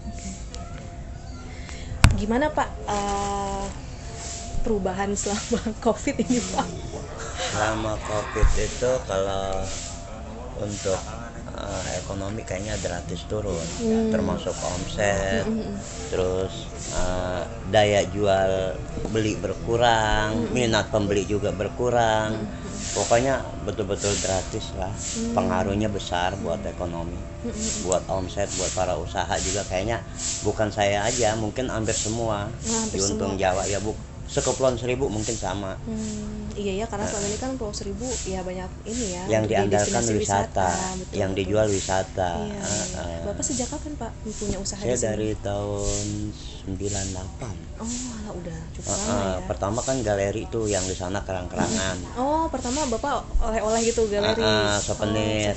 Oke. Gimana Pak perubahan selama COVID ini Pak? Selama COVID itu kalau untuk ekonomi kayaknya drastis turun, termasuk omset, terus daya jual beli berkurang, minat pembeli juga berkurang. Pokoknya betul-betul drastis lah, pengaruhnya besar buat ekonomi, buat omset, buat para usaha juga kayaknya bukan saya aja, mungkin hampir semua di Untung Jawa ya Bu. Sekepulauan Seribu mungkin sama. Iya ya, karena selama ini kan Pulau Seribu ya banyak ini ya. Yang diandalkan wisata, betul, yang betul. dijual wisata. Iya. Bapak sejak kapan Pak punya usaha Saya di sini? dari tahun 98. Oh, alah, udah cukup lama ya. Pertama kan galeri itu yang di sana kerang-kerangan. Oh, pertama Bapak oleh-oleh gitu galeri. Souvenir.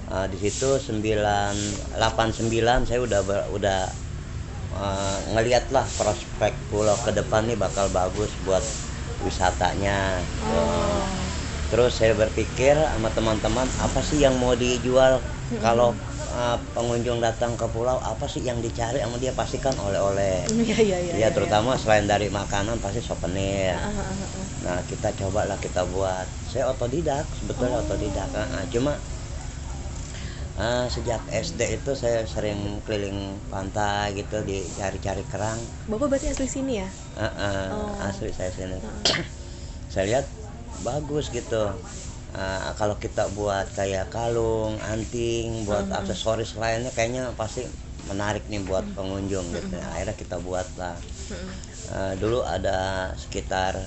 Di situ 89 saya udah ngeliat lah prospek pulau ke depan nih bakal bagus buat wisatanya. Terus saya berpikir sama teman-teman, apa sih yang mau dijual kalau pengunjung datang ke pulau, apa sih yang dicari sama dia, pastikan oleh-oleh. Ya terutama selain dari makanan pasti souvenir. Nah kita cobalah kita buat. Saya otodidak, sebetulnya otodidak. Cuma sejak SD itu saya sering keliling pantai gitu, cari-cari kerang. Bapak berarti asli sini ya? Asli saya sini. Saya lihat bagus gitu. Kalau kita buat kayak kalung, anting, buat aksesoris lainnya kayaknya pasti menarik nih buat pengunjung gitu. Akhirnya kita buat lah. Dulu ada sekitar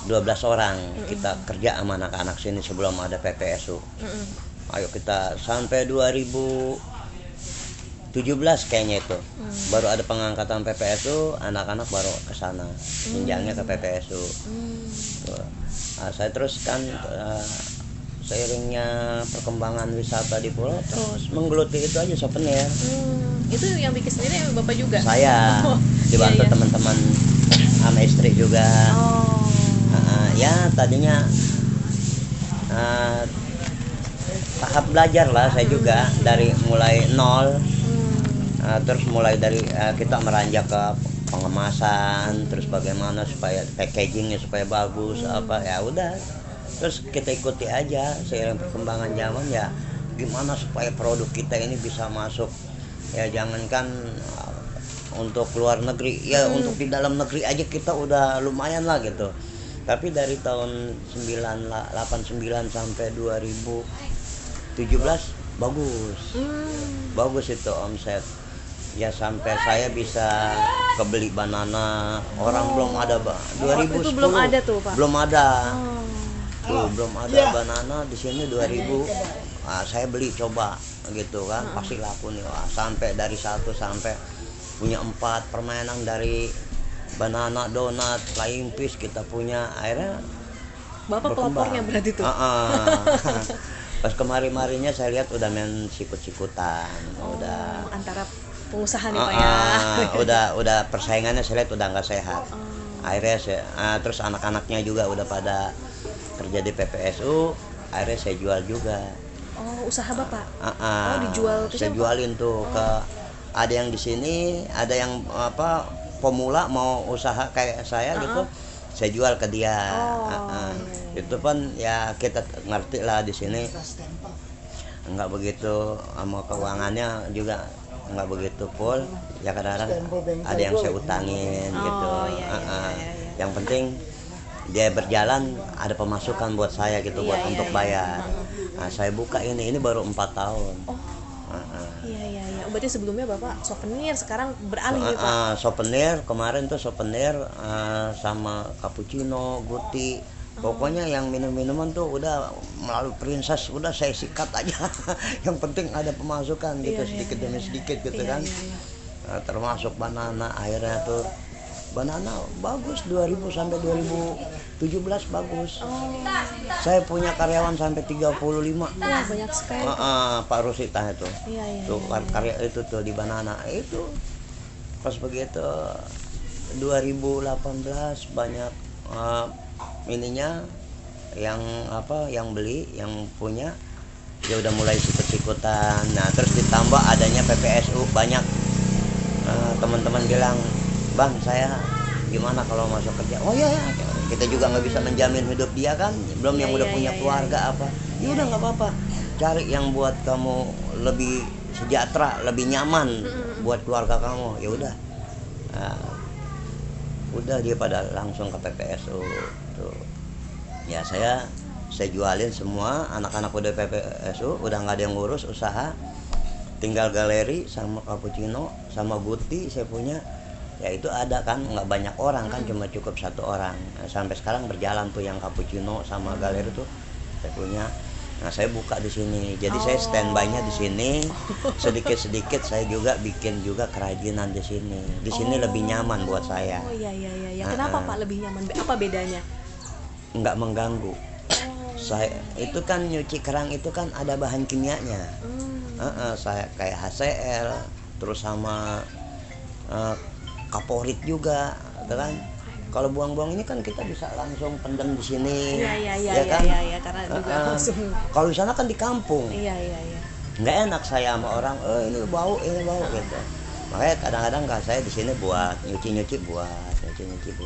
12 orang kita kerja sama anak-anak sini sebelum ada PPSU. Ayo kita sampai 2017 kayaknya itu baru ada pengangkatan PPSU, anak-anak baru ke sana jenjangnya ke PPSU. Saya teruskan seiringnya perkembangan wisata di pulau terus menggeluti itu aja souvenir. Itu yang bikin sendiri Bapak juga? Saya dibantu teman-teman sama istri juga. Ya tadinya tahap belajar lah saya juga dari mulai nol. Terus mulai dari kita meranjak ke pengemasan, terus bagaimana supaya packagingnya supaya bagus, apa ya udah. Terus kita ikuti aja seiring perkembangan zaman ya, gimana supaya produk kita ini bisa masuk ya, jangankan untuk luar negeri ya, untuk di dalam negeri aja kita udah lumayan lah gitu. Tapi dari tahun 89 sampai 2017 bagus itu omset ya, sampai saya bisa kebeli banana orang belum ada 2010 itu belum ada tuh Pak? Belum ada. Belum ada banana di sini 2000. Saya beli coba gitu kan, pasti laku nih. Sampai dari 1 sampai punya 4 permainan, dari banana, donat, flying fish kita punya. Akhirnya Bapak pelopornya berarti tuh. Pas kemarin-marinya saya lihat udah main sikut-sikutan, udah antara pengusaha nih Pak ya. Udah persaingannya saya lihat udah nggak sehat. Akhirnya saya, terus anak-anaknya juga udah pada kerja di PPSU, akhirnya saya jual juga. Usaha Bapak? Dijual ke saya siapa? Jualin tuh ke ada yang di sini, ada yang pemula mau usaha kayak saya gitu. Saya jual ke dia. Itu pun ya kita ngerti lah di sini nggak begitu, sama keuangannya juga nggak begitu full ya, kadang-kadang ada yang saya utangin gitu. Yang penting dia berjalan, ada pemasukan buat saya gitu, buat untuk bayar. Saya buka ini baru 4 tahun. Berarti sebelumnya Bapak souvenir, sekarang beralih nih Pak? Souvenir, kemarin tuh souvenir sama cappuccino, guti. Pokoknya yang minum-minuman tuh udah melalui Princess, udah saya sikat aja. Yang penting ada pemasukan gitu, sedikit demi sedikit gitu kan. Termasuk banana, akhirnya tuh banana bagus 2000 sampai 2017 bagus. Saya punya karyawan sampai 35. Banyak sekali. Pak Rusita itu. Tuh karya itu tuh di banana itu. Pas begitu 2018 banyak ininya yang beli, yang punya. dia udah mulai sikut-sikutan. Nah terus ditambah adanya PPSU, banyak teman-teman bilang, bang saya gimana kalau masuk kerja. Oh ya, kita juga nggak bisa menjamin hidup dia kan, belum yang udah punya keluarga apa. Ya udah nggak apa-apa, cari yang buat kamu lebih sejahtera, lebih nyaman buat keluarga kamu. Ya udah, udah dia pada langsung ke PPSU tuh. Ya saya jualin semua, anak-anak udah PPSU, udah nggak ada yang ngurus usaha, tinggal galeri sama cappuccino sama buti saya punya. Ya itu ada kan, nggak banyak orang kan, cuma cukup 1 orang. Nah, sampai sekarang berjalan tuh yang cappuccino sama galeri tuh saya punya. Nah saya buka di sini, jadi saya standby-nya di sini. Sedikit-sedikit saya juga bikin juga kerajinan di sini. Di sini lebih nyaman buat saya. Oh iya. Kenapa Pak lebih nyaman? Apa bedanya? Nggak mengganggu. Saya itu kan nyuci kerang itu kan ada bahan kimianya. Saya kayak HCl, terus sama kaporit juga, kan? Kalau buang-buang ini kan kita bisa langsung pendem di sini. Iya kan? Iya, karena juga langsung. Kalau di sana kan di kampung. Iya. Nggak enak saya sama orang, ini bau gitu. Makanya kadang-kadang nggak, saya di sini buat nyuci buat gitu.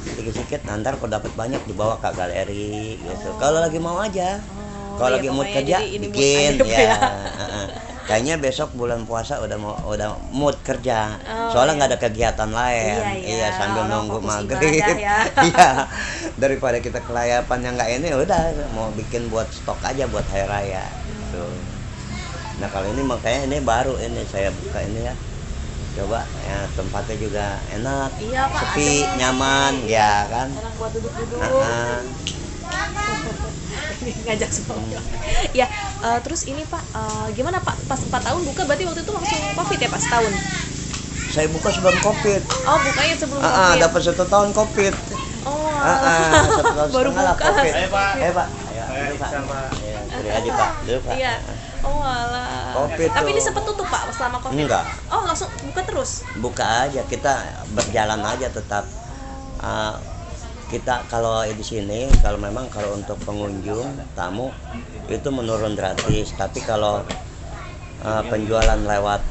Sedikit-sedikit, nanti kalau dapat banyak dibawa ke galeri gitu. Kalau lagi mau aja. Kalau lagi mood kerja bikin ya. Kayaknya besok bulan puasa udah mood kerja. Soalnya nggak ada kegiatan lain. Iya, sambil nunggu maghrib. Iya. Daripada kita kelayapan yang nggak ini, udah mau bikin buat stok aja buat hari raya. Tuh. Nah kalau ini makanya ini baru ini saya buka ini ya. Coba ya, tempatnya juga enak, sepi, nyaman, ya kan. Enak buat duduk-duduk. Ngajak semua. Ya, terus ini Pak, gimana Pak? Pas 4 tahun buka berarti waktu itu langsung Covid ya Pak, setahun? Saya buka sebelum Covid. Oh, bukanya sebelum Covid. Dapat 1 tahun Covid. Oh. 1 tahun baru buka. Covid. Pak. Pak. Ayo, Pak. Ya, sini aja Pak. Dulu Pak. Iya. Oh alah. Covid tapi ini tuh. sempat tutup Pak selama Covid? Enggak. Oh langsung buka terus? Buka aja, kita berjalan aja tetap. Kita kalau di sini kalau untuk pengunjung tamu itu menurun gratis, tapi kalau penjualan lewat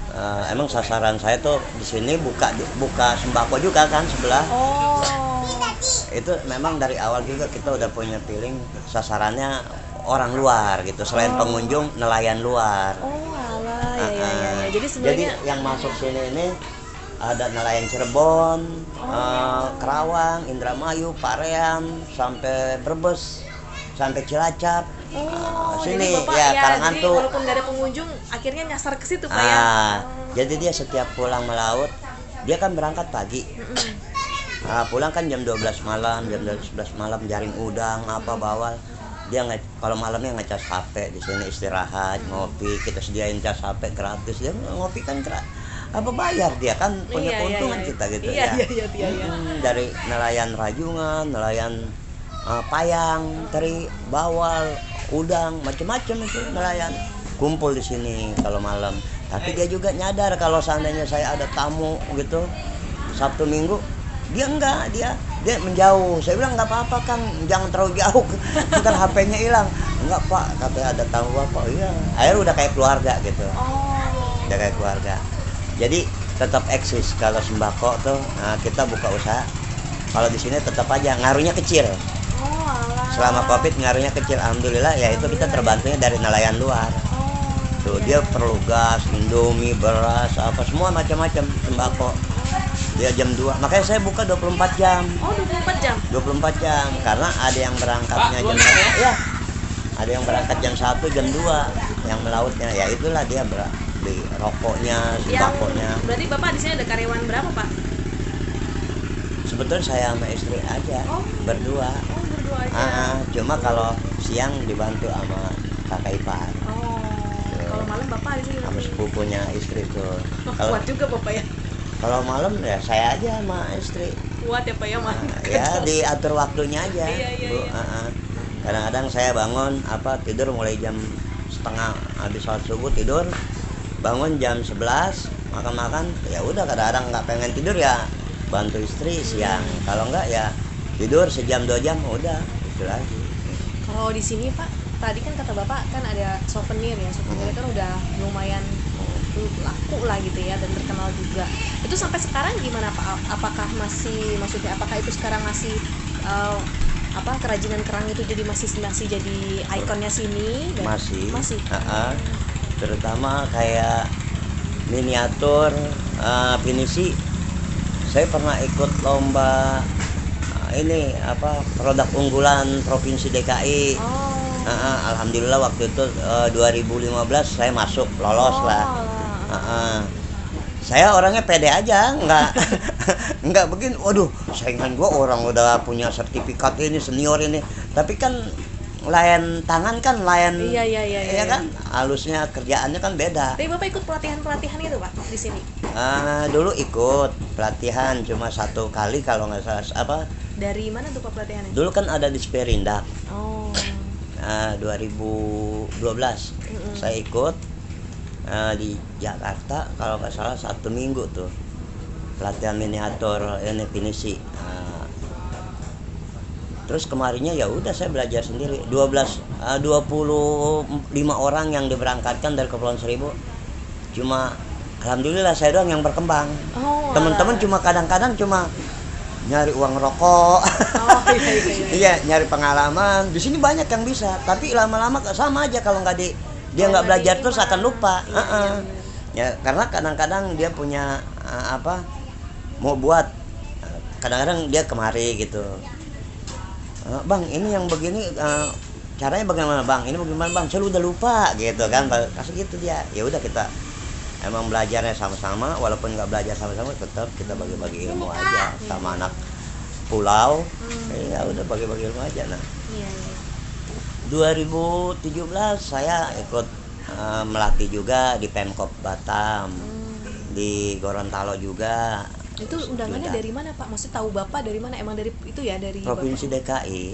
emang sasaran saya tuh di sini buka sembako juga kan sebelah. Oh. Itu memang dari awal juga kita udah punya feeling sasarannya orang luar gitu, selain pengunjung nelayan luar. Oh alah, ya. Jadi sebenarnya yang masuk sini ini ada nelayan Cirebon, Kerawang, Indramayu, Parean, sampai Brebes, sampai Cilacap. Sini jadi Bapak, ya Karangan jadi tuh. walaupun nggak ada pengunjung, akhirnya nyasar ke situ Pak ya. Jadi dia setiap pulang melaut, dia kan berangkat pagi. Pulang kan jam 12 malam, jam 11 malam jaring udang apa bawal. Dia kalau malamnya ngecas HP di sini, istirahat, ngopi, kita sediain cas HP gratis. Dia ngopi kan apa bayar, dia kan punya keuntungan kita gitu. Iya. Dari nelayan rajungan, nelayan payang, teri, bawal, udang, macam-macam itu nelayan kumpul di sini kalau malam. Tapi dia juga nyadar kalau seandainya saya ada tamu gitu Sabtu Minggu, dia enggak, dia menjauh. Saya bilang nggak apa-apa Kang, jangan terlalu jauh, ntar HP-nya hilang. Enggak Pak, katanya ada tamu Bapak. Iya, akhirnya udah kayak keluarga gitu. Udah kayak keluarga. Jadi tetap eksis kalau sembako tuh. Nah, kita buka usaha. Kalau di sini tetap aja ngaruhnya kecil. Selama Covid ngaruhnya kecil, alhamdulillah. Ya itu kita terbantunya dari nelayan luar. Tuh dia perlu gas, Indomie, beras, apa semua macam-macam sembako. Dia jam 2, makanya saya buka 24 jam. Oh 24 jam? 24 jam, karena ada yang berangkatnya jam 1 ya. Ada yang berangkat jam 1, jam 2 yang melautnya. Ya itulah dia beli rokoknya, sembakonya. Berarti Bapak di sini ada karyawan berapa Pak? Sebetulnya saya sama istri aja, berdua. Oh berdua aja. Cuma kalau siang dibantu sama kakak ipar. Kalau malam Bapak di sini sama sepupunya istri tuh. Kuat juga Bapak ya? Kalau malam ya saya aja sama istri. Kuat ya Pak ya, mantap. Ya diatur waktunya aja. Iya. Bu. Kadang-kadang saya bangun tidur mulai jam setengah habis sholat subuh tidur, bangun jam 11 makan-makan, ya udah kadang-kadang nggak pengen tidur ya bantu istri siang. Kalau enggak ya tidur sejam 2 jam udah itu lagi. Kalau di sini Pak, tadi kan kata Bapak kan ada souvenir ya, souvenir kan udah lumayan laku lah gitu ya dan terkenal juga. Itu sampai sekarang gimana Pak? Apakah masih, maksudnya apakah itu sekarang masih kerajinan kerang itu jadi masih jadi ikonnya sini? Dan masih. Terutama kayak miniatur, pinisi. Saya pernah ikut lomba ini produk unggulan Provinsi DKI. Alhamdulillah waktu itu 2015 saya masuk, lolos lah. Saya orangnya pede aja, nggak begini. Waduh, saingan gua orang udah punya sertifikat ini, senior ini. Tapi kan layan tangan kan layan. Iya kan, halusnya kerjaannya kan beda. Tapi Bapak ikut pelatihan itu Pak di sini? Dulu ikut pelatihan cuma 1 kali kalau nggak salah. Dari mana tuh Pak pelatihannya? Dulu kan ada di Sperindak. 2012 saya ikut di Jakarta kalau nggak salah 1 minggu tuh pelatihan miniatur ini pinisi. Terus kemarinnya ya udah saya belajar sendiri. 25 orang yang diberangkatkan dari Kepulauan Seribu. Cuma alhamdulillah saya doang yang berkembang. Teman-teman cuma kadang-kadang cuma nyari uang rokok. Iya, nyari pengalaman. Di sini banyak yang bisa, tapi lama-lama sama aja kalau dia nggak belajar terus akan lupa. Ya karena kadang-kadang dia punya mau buat, kadang-kadang dia kemari gitu. Bang, ini yang begini caranya bagaimana Bang? Ini bagaimana Bang? Saya udah lupa gitu kan. Kasih gitu dia. Ya udah kita emang belajarnya sama-sama, walaupun nggak belajar sama-sama tetap kita bagi-bagi ilmu aja sama anak pulau. Ya udah bagi-bagi ilmu aja. Nah. 2017 saya ikut melatih juga di Pemkop Batam. Di Gorontalo juga. Itu undangannya dari mana Pak? Maksudnya tahu Bapak dari mana? Emang dari itu ya, dari Provinsi Bapak? DKI.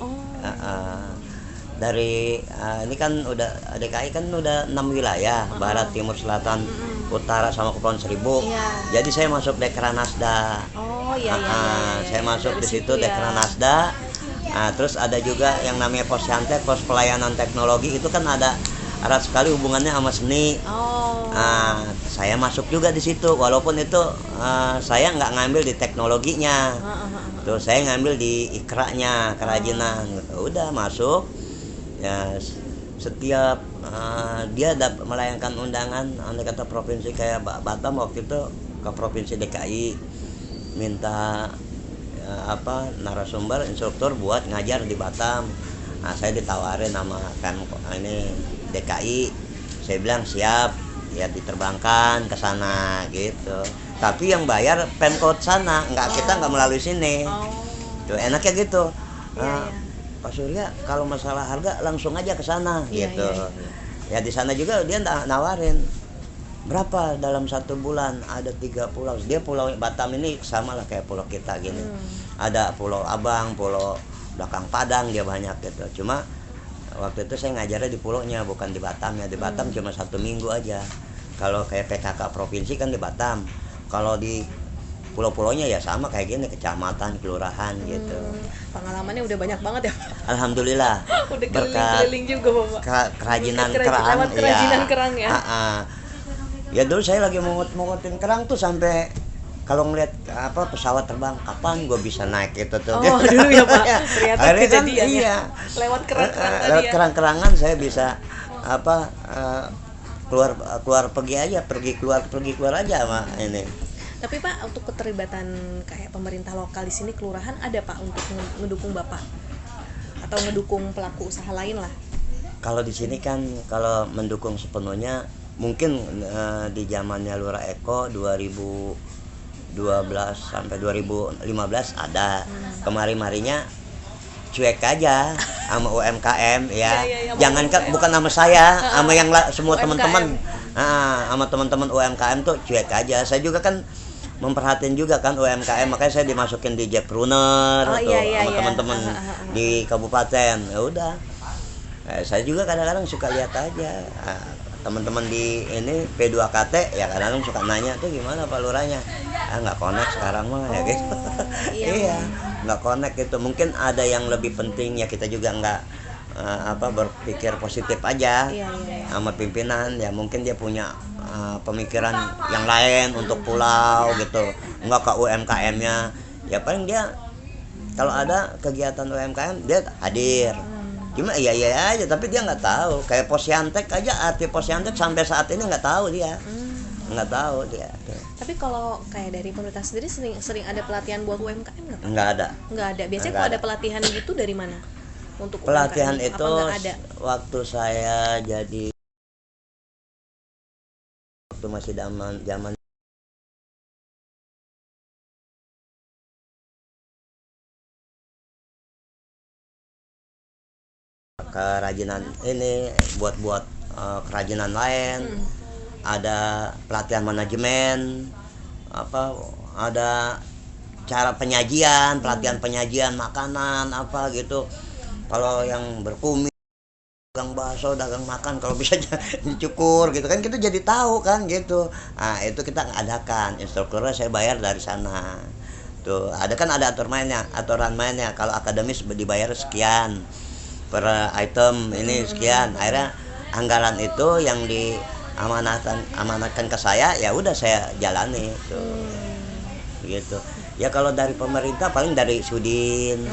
Dari ini kan udah DKI kan udah 6 wilayah, Barat, Timur, Selatan, Utara sama Kepulauan Seribu. Jadi saya masuk Dekranasda. Saya masuk di situ Dekranasda. Terus ada juga yang namanya Posyantek, Pos Pelayanan Teknologi. Itu kan ada erat sekali hubungannya sama seni. Saya masuk juga di situ, walaupun itu saya nggak ngambil di teknologinya. Terus saya ngambil di ikranya, kerajinan. Udah masuk. Ya setiap dia melayangkan undangan, andai kata provinsi kayak Batam waktu itu ke Provinsi DKI minta narasumber instruktur buat ngajar di Batam. Saya ditawarin sama ini DKI, saya bilang siap, ya diterbangkan ke sana gitu. Tapi yang bayar Pemkot sana, kita nggak melalui sini. Tuh enaknya gitu. Pak Surya kalau masalah harga langsung aja ke sana gitu. Ya di sana juga dia nawarin berapa dalam 1 bulan, ada 3 pulau. Dia pulau Batam ini sama lah kayak pulau kita gini. Ada Pulau Abang, Pulau Belakang Padang, dia banyak gitu. Cuma waktu itu saya ngajarnya di pulaunya, bukan di Batamnya. Di Batam cuma 1 minggu aja. Kalau kayak PKK provinsi kan di Batam. Kalau di pulau-pulaunya ya sama kayak gini, kecamatan, kelurahan gitu. Pengalamannya udah banyak banget ya Pak? Alhamdulillah. Udah keliling-keliling juga Bapak. Kerajinan kerang ya. Ya dulu saya lagi mungutin kerang tuh sampai kalau ngeliat pesawat terbang, kapan gue bisa naik itu tuh. Dulu ya Pak. Ternyata kejadian kan, iya. Lewat kerang-kerang tadi lewat ya. kerang-kerangan saya bisa keluar pergi keluar aja sama ini. Tapi Pak, untuk keterlibatan kayak pemerintah lokal di sini, kelurahan ada Pak untuk ngedukung Bapak atau ngedukung pelaku usaha lain lah? Kalau di sini kan kalau mendukung sepenuhnya mungkin di zamannya Lurah Eko 2012 sampai 2015 ada. Kemari-marinya cuek aja sama UMKM ya. Jangan kan bukan sama saya, sama yang semua teman-teman. Sama teman-teman UMKM tuh cuek aja. Saya juga kan memperhatiin juga kan UMKM, makanya saya dimasukin di Jackpreneur sama teman-teman di kabupaten. Ya udah, saya juga kadang-kadang suka lihat aja teman-teman di ini P2KT ya, kadang-kadang suka nanya tuh gimana Pak Lurahnya, nggak connect sekarang mah ya gitu. Iya nggak connect gitu, mungkin ada yang lebih penting ya, kita juga nggak berpikir positif aja Iya, iya, iya. sama pimpinan, ya mungkin dia punya pemikiran yang lain untuk pulau gitu, nggak ke UMKM-nya. Ya paling dia kalau ada kegiatan UMKM dia hadir, cuma iya aja, tapi dia nggak tahu. Kayak Posyantek aja, arti Posyantek sampai saat ini nggak tahu dia, nggak tahu dia. Tapi kalau kayak dari pemerintah sendiri sering ada pelatihan buat UMKM nggak Pak? Nggak ada. Nggak ada. Biasanya Nggak kalau ada. ada pelatihan gitu dari mana? Untuk Pelatihan UMKM itu apa nggak ada? waktu saya jadi, waktu masih zaman kerajinan ini, buat kerajinan lain, ada pelatihan manajemen, ada cara penyajian, pelatihan penyajian makanan apa gitu. Kalau yang berkumis, dagang bakso, dagang makan, kalau bisa dicukur gitu kan, kita jadi tahu kan gitu. Nah itu kita adakan, instrukturnya saya bayar dari sana. Tuh ada kan, ada aturan mainnya. Kalau akademis dibayar sekian per item, ini sekian. Akhirnya anggaran itu yang amanatkan ke saya, ya udah saya jalani tuh. Gitu. Ya kalau dari pemerintah paling dari Sudin.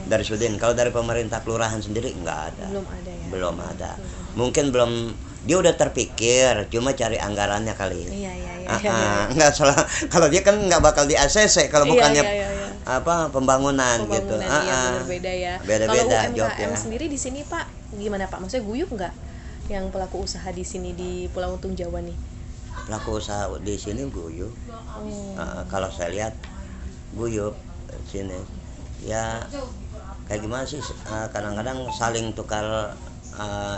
Dari Sudin. Kalau dari pemerintah kelurahan sendiri enggak ada. Belum ada ya. Belum ada. Mungkin belum, dia udah terpikir, cuma cari anggarannya kali. Iya. Enggak salah. Kalau dia kan enggak bakal di ACC kalau bukannya Iya. pembangunan gitu. Iya, berbeda ya. Beda-beda Kalau UMKM jobnya. sendiri di sini Pak, gimana Pak? Maksudnya guyup nggak yang pelaku usaha di sini di Pulau Untung Jawa nih? Pelaku usaha di sini guyup. Kalau saya lihat guyup sini. Ya kayak gimana sih, kadang-kadang saling tukar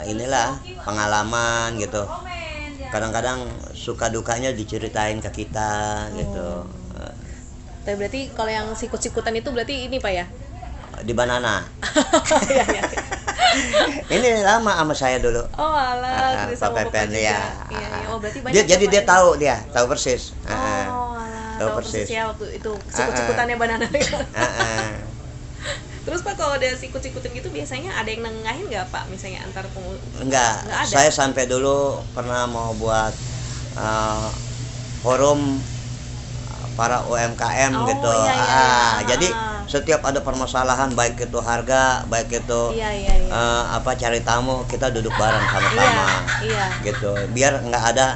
inilah pengalaman gitu. Kadang-kadang suka dukanya diceritain ke kita gitu. Tapi berarti kalau yang sikut-sikutan itu berarti ini Pak ya? Di Banana. Iya. Ini lama sama saya dulu. Oh alah, Pak Pepen ya. Iya. Oh berarti banyak. Jadi ya, dia Pak, tahu persis. Oh alah, tahu persis ya waktu itu sikut-sikutannya Banana. Terus Pak kalau ada sikut-sikutan gitu biasanya ada yang nengahin nggak Pak? Misalnya antar Enggak ada. Saya sampai dulu pernah mau buat forum para UMKM gitu. Iya. Jadi setiap ada permasalahan, baik itu harga, baik itu cari tamu, kita duduk bareng sama-sama. Iya. Gitu. Biar nggak ada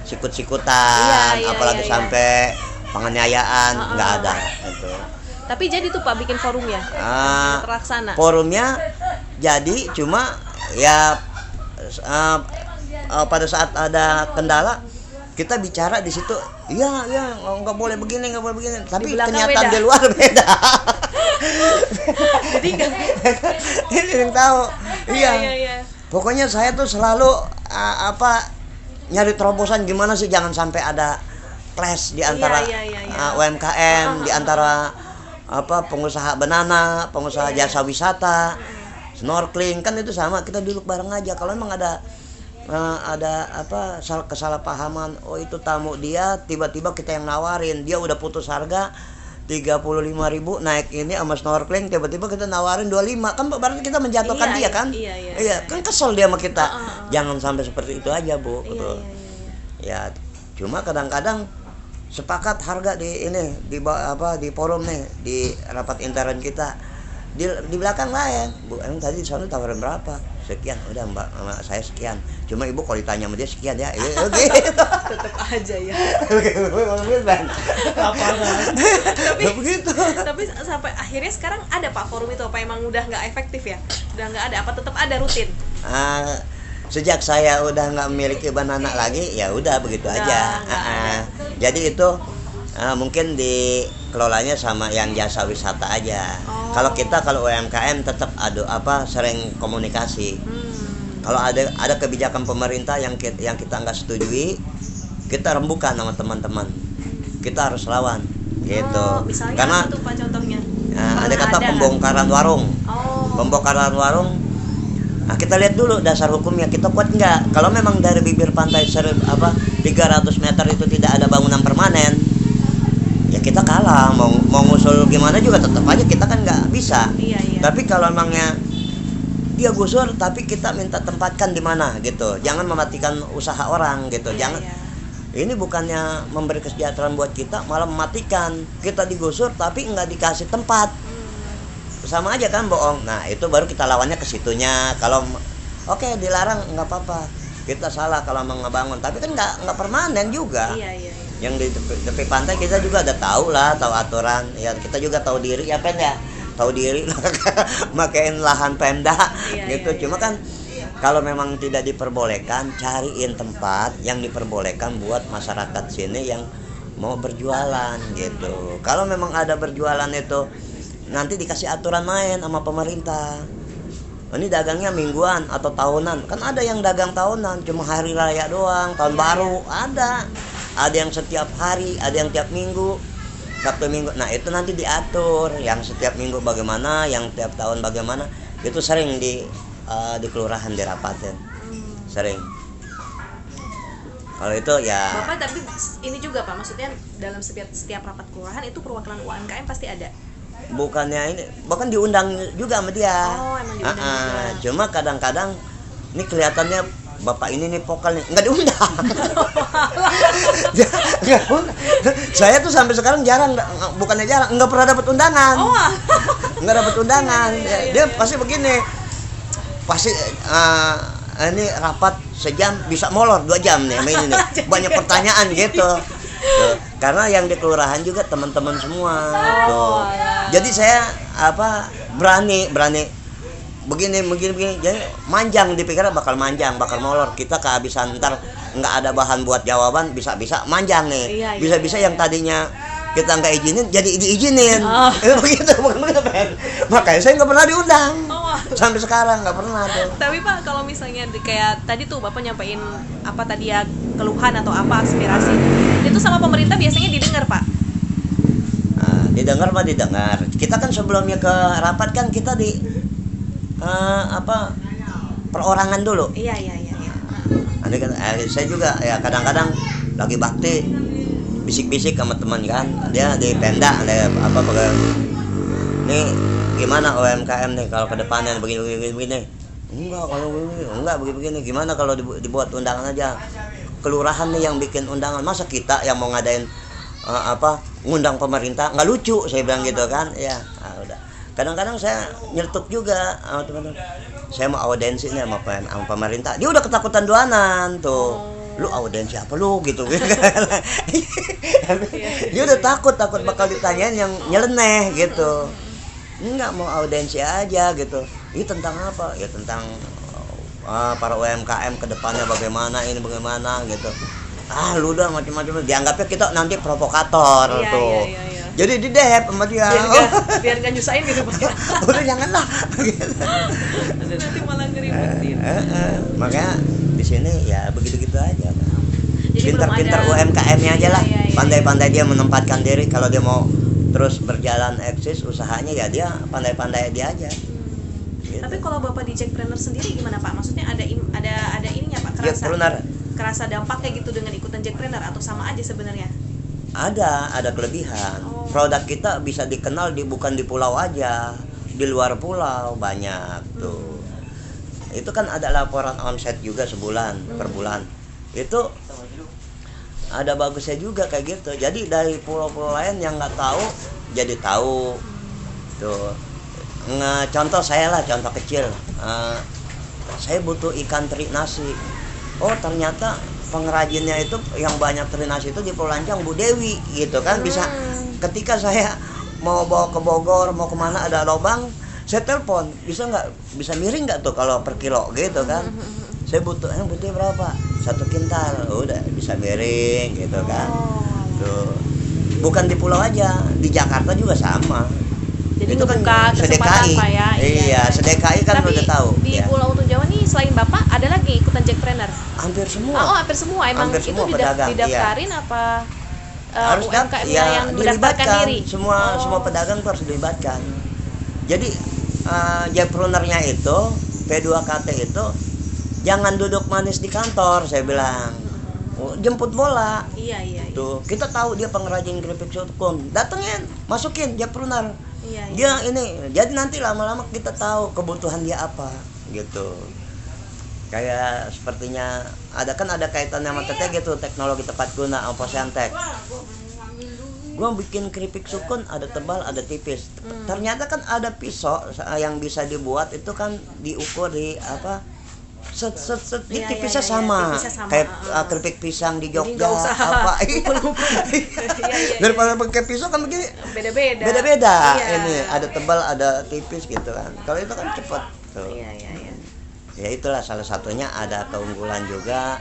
sikut-sikutan, apalagi sampai penganiayaan, nggak ada gitu. Tapi jadi tuh Pak bikin forumnya, terlaksana. Forumnya jadi, cuma ya pada saat ada kendala kita bicara di situ, iya nggak boleh begini, tapi kenyataan di luar beda. Jadi nggak ini yang tahu. Iya. Pokoknya saya tuh selalu nyari terobosan gimana sih, jangan sampai ada clash di antara UMKM, di antara pengusaha banana, pengusaha jasa wisata, snorkeling, kan itu sama, kita duduk bareng aja. Kalau memang ada kesalahpahaman, oh itu tamu dia, tiba-tiba kita yang nawarin, dia udah putus harga 35.000 naik ini sama snorkeling, tiba-tiba kita nawarin 25, kan berarti kita menjatuhkan dia kan. Iya, kan kesel dia sama kita. Jangan sampai seperti itu aja, Bu. Ya, cuma kadang-kadang sepakat harga di forum nih, di rapat intern kita, di belakang lain, Bu, emang tadi di sana tawaran berapa? Sekian. Udah Mbak, saya sekian, cuma Ibu kalau ditanya sama dia sekian ya, gitu. tetap aja ya. Tapi begitu. Tapi sampai akhirnya sekarang ada Pak forum itu, apa emang udah nggak efektif ya? Udah nggak ada, apa tetap ada rutin? Sejak saya udah nggak memiliki banana lagi, ya udah begitu aja. Jadi itu mungkin dikelolanya sama yang jasa wisata aja. Kalau UMKM tetap sering komunikasi. Kalau ada kebijakan pemerintah yang kita nggak setujui, kita rembukan sama teman-teman. Kita harus lawan, gitu. Karena apa tuh Pak contohnya? Ada kata pembongkaran warung. Pembongkaran warung. Nah, kita lihat dulu dasar hukumnya, kita kuat nggak? Kalau memang dari bibir pantai 300 meter itu tidak ada bangunan permanen, ya kita kalah, mau ngusul gimana juga tetap aja kita kan nggak bisa. Iya, iya. Tapi kalau emangnya dia gusur tapi kita minta tempatkan di mana gitu, jangan mematikan usaha orang gitu. Iya, Jangan, iya. ini bukannya memberi kesejahteraan buat kita, malah mematikan. Kita digusur tapi nggak dikasih tempat, sama aja kan bohong. Nah itu baru kita lawannya ke situnya. Kalau oke dilarang nggak apa-apa, kita salah kalau mau ngebangun, tapi kan nggak permanen juga. Iya, iya, iya. Yang di tepi pantai kita juga ada tahu lah, tahu aturan ya, kita juga tahu diri ya Pen ya, tahu diri makain lahan Pemda Iya, gitu. iya, Cuma iya. kan kalau memang tidak diperbolehkan, cariin tempat yang diperbolehkan buat masyarakat sini yang mau berjualan gitu. Kalau memang ada berjualan itu nanti dikasih aturan main sama pemerintah. Ini dagangnya mingguan atau tahunan. Kan ada yang dagang tahunan cuma hari raya doang, tahun baru ada. Ada yang setiap hari, ada yang tiap minggu, Sabtu Minggu. Nah itu nanti diatur, yang setiap minggu bagaimana, yang tiap tahun bagaimana. Itu sering di kelurahan dirapatin, sering. Kalau itu ya. Bapak tapi ini juga Pak, maksudnya dalam setiap rapat kelurahan itu perwakilan UMKM pasti ada. Bukannya ini, bahkan diundang juga sama dia. Oh, emang diundang juga. Cuma kadang-kadang ini kelihatannya bapak ini nih vokal nih, nggak diundang. Nggak diundang. Saya tuh sampai sekarang jarang, bukannya jarang, nggak pernah dapat undangan. Oh. Nggak dapat undangan. Iya. Dia pasti begini, pasti ini rapat sejam bisa molor 2 jam nih, ini nih. Banyak pertanyaan gitu. Tuh, karena yang di kelurahan juga teman-teman semua. Tuh. Jadi saya berani begini, jadi manjang, dipikir bakal manjang, bakal molor, kita kehabisan, ntar nggak ada bahan buat jawaban, bisa manjang nih. Iya, Bisa-bisa iya. yang tadinya kita nggak izinin jadi diizinin. Oh. Begitu, makanya saya nggak pernah diundang. Oh. Sampai sekarang nggak pernah tuh. Tapi Pak, kalau misalnya kayak tadi tuh Bapak nyampein apa tadi ya, keluhan atau apa aspirasi, itu sama pemerintah biasanya didengar Pak? Didengar mah didengar. Kita kan sebelumnya ke rapat kan kita perorangan dulu. Iya. Nanti kan saya juga ya kadang-kadang lagi bakti bisik-bisik sama teman kan, dia di Pemda ada ini gimana UMKM nih kalau ke depannya begini. Enggak, kalau begini gimana kalau dibuat undangan aja. Kelurahan nih yang bikin undangan, masa kita yang mau ngadain ngundang pemerintah, nggak lucu, saya bilang gitu kan. Ya udah, kadang-kadang saya nyeletuk juga sama teman-teman, saya mau audiensi nih sama pemerintah, dia udah ketakutan duanan tuh. Lu audiensi apa lu gitu. Dia udah takut bakal ditanyain yang nyeleneh gitu. Enggak, mau audiensi aja gitu. Ini tentang apa? Ya tentang para UMKM ke depannya bagaimana gitu. Lu udah macam-macam, dianggapnya kita nanti provokator tuh. Iya. Jadi di dep sama dia. Biar nggak nyusahin gitu Pak. Udah janganlah. Gitu. Nanti malah ngeribetin. Makanya di sini ya begitu-gitu aja. Jadi Pintar-pintar belum ada- UMKM-nya aja lah. Iya. Pandai-pandai dia menempatkan diri, kalau dia mau terus berjalan eksis usahanya ya dia pandai-pandai dia aja. Gitu. Tapi kalau Bapak di Jackpreneur sendiri gimana Pak? Maksudnya ada ininya Pak, Jackpreneur kerasa dampaknya gitu dengan ikutan Jackpreneur atau sama aja sebenarnya? ada kelebihan. Oh. Produk kita bisa dikenal bukan di pulau aja, di luar pulau banyak tuh. Itu kan ada laporan omset juga sebulan per bulan. Itu ada bagusnya juga kayak gitu. Jadi dari pulau-pulau lain yang nggak tahu jadi tahu tuh. Contoh kecil, saya butuh ikan teri nasi. Oh ternyata pengrajinnya itu yang banyak teri nasi itu di Pulau Lancang, Bu Dewi gitu kan. Bisa ketika saya mau bawa ke Bogor, mau kemana ada lobang, saya telepon, bisa miring nggak tuh kalau per kilo gitu kan. Saya butuhnya berapa? 1 kintal, udah bisa miring gitu kan. Tuh. Bukan di pulau aja, di Jakarta juga sama. Jadi itu kan membuka kesempatan SDKI. Pak ya. Iya, SDKI kan Tapi udah tahu. di Ya. Pulau Untung Jawa nih selain Bapak ada lagi ikutan Jackpreneur? Hampir semua. Oh, hampir semua. Emang Hampir itu semua pedagang, didaftarin apa Harus UMKM ya, yang mendaftarkan dilibatkan. diri? Semua pedagang tuh harus dilibatkan. Jadi Jackpreneur-nya itu P2KT itu jangan duduk manis di kantor, saya bilang. jemput bola. Iya. Tuh, kita tahu dia pengrajin keripik sukun. Datengin, masukin Jackpreneur. Iya. Dia ini, jadi nanti lama-lama kita tahu kebutuhan dia apa gitu. Kayak sepertinya ada kaitannya sama teteh gitu, teknologi tepat guna Posyantek. Gua bikin keripik sukun ada tebal ada tipis. Ternyata kan ada pisau yang bisa dibuat itu kan diukur di apa set tipisnya sama. Kayak keripik pisang di Jogja apa daripada pakai pisau kan begini beda-beda. Ini ada tebal ada tipis gitu kan. Kalau itu kan cepet tuh. Ya itulah salah satunya, ada keunggulan juga,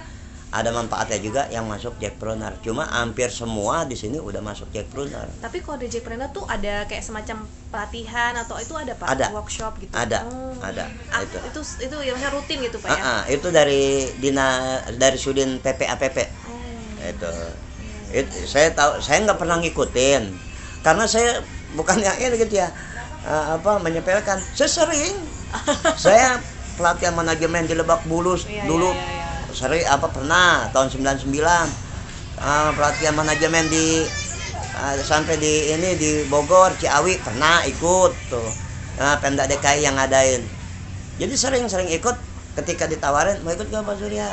ada manfaatnya juga yang masuk Jackpreneur. Cuma hampir semua di sini udah masuk Jackpreneur. Tapi kalau di Jackpreneur tuh ada kayak semacam pelatihan atau itu ada Pak? Ada. Workshop gitu? Ada. Itu yang rutin gitu Pak ya? Itu dari Sudin PPAPP. Itu saya tahu, saya nggak pernah ngikutin karena saya bukannya ini gitu ya, menyepelekan. Saya sering saya pelatihan manajemen di Lebak Bulus dulu. Sering pernah tahun 99 pelatihan manajemen di sampai di Bogor, Ciawi pernah ikut tuh. Pemda DKI yang ngadain. Jadi sering ikut. Ketika ditawarin mau ikut ke Pak Surya,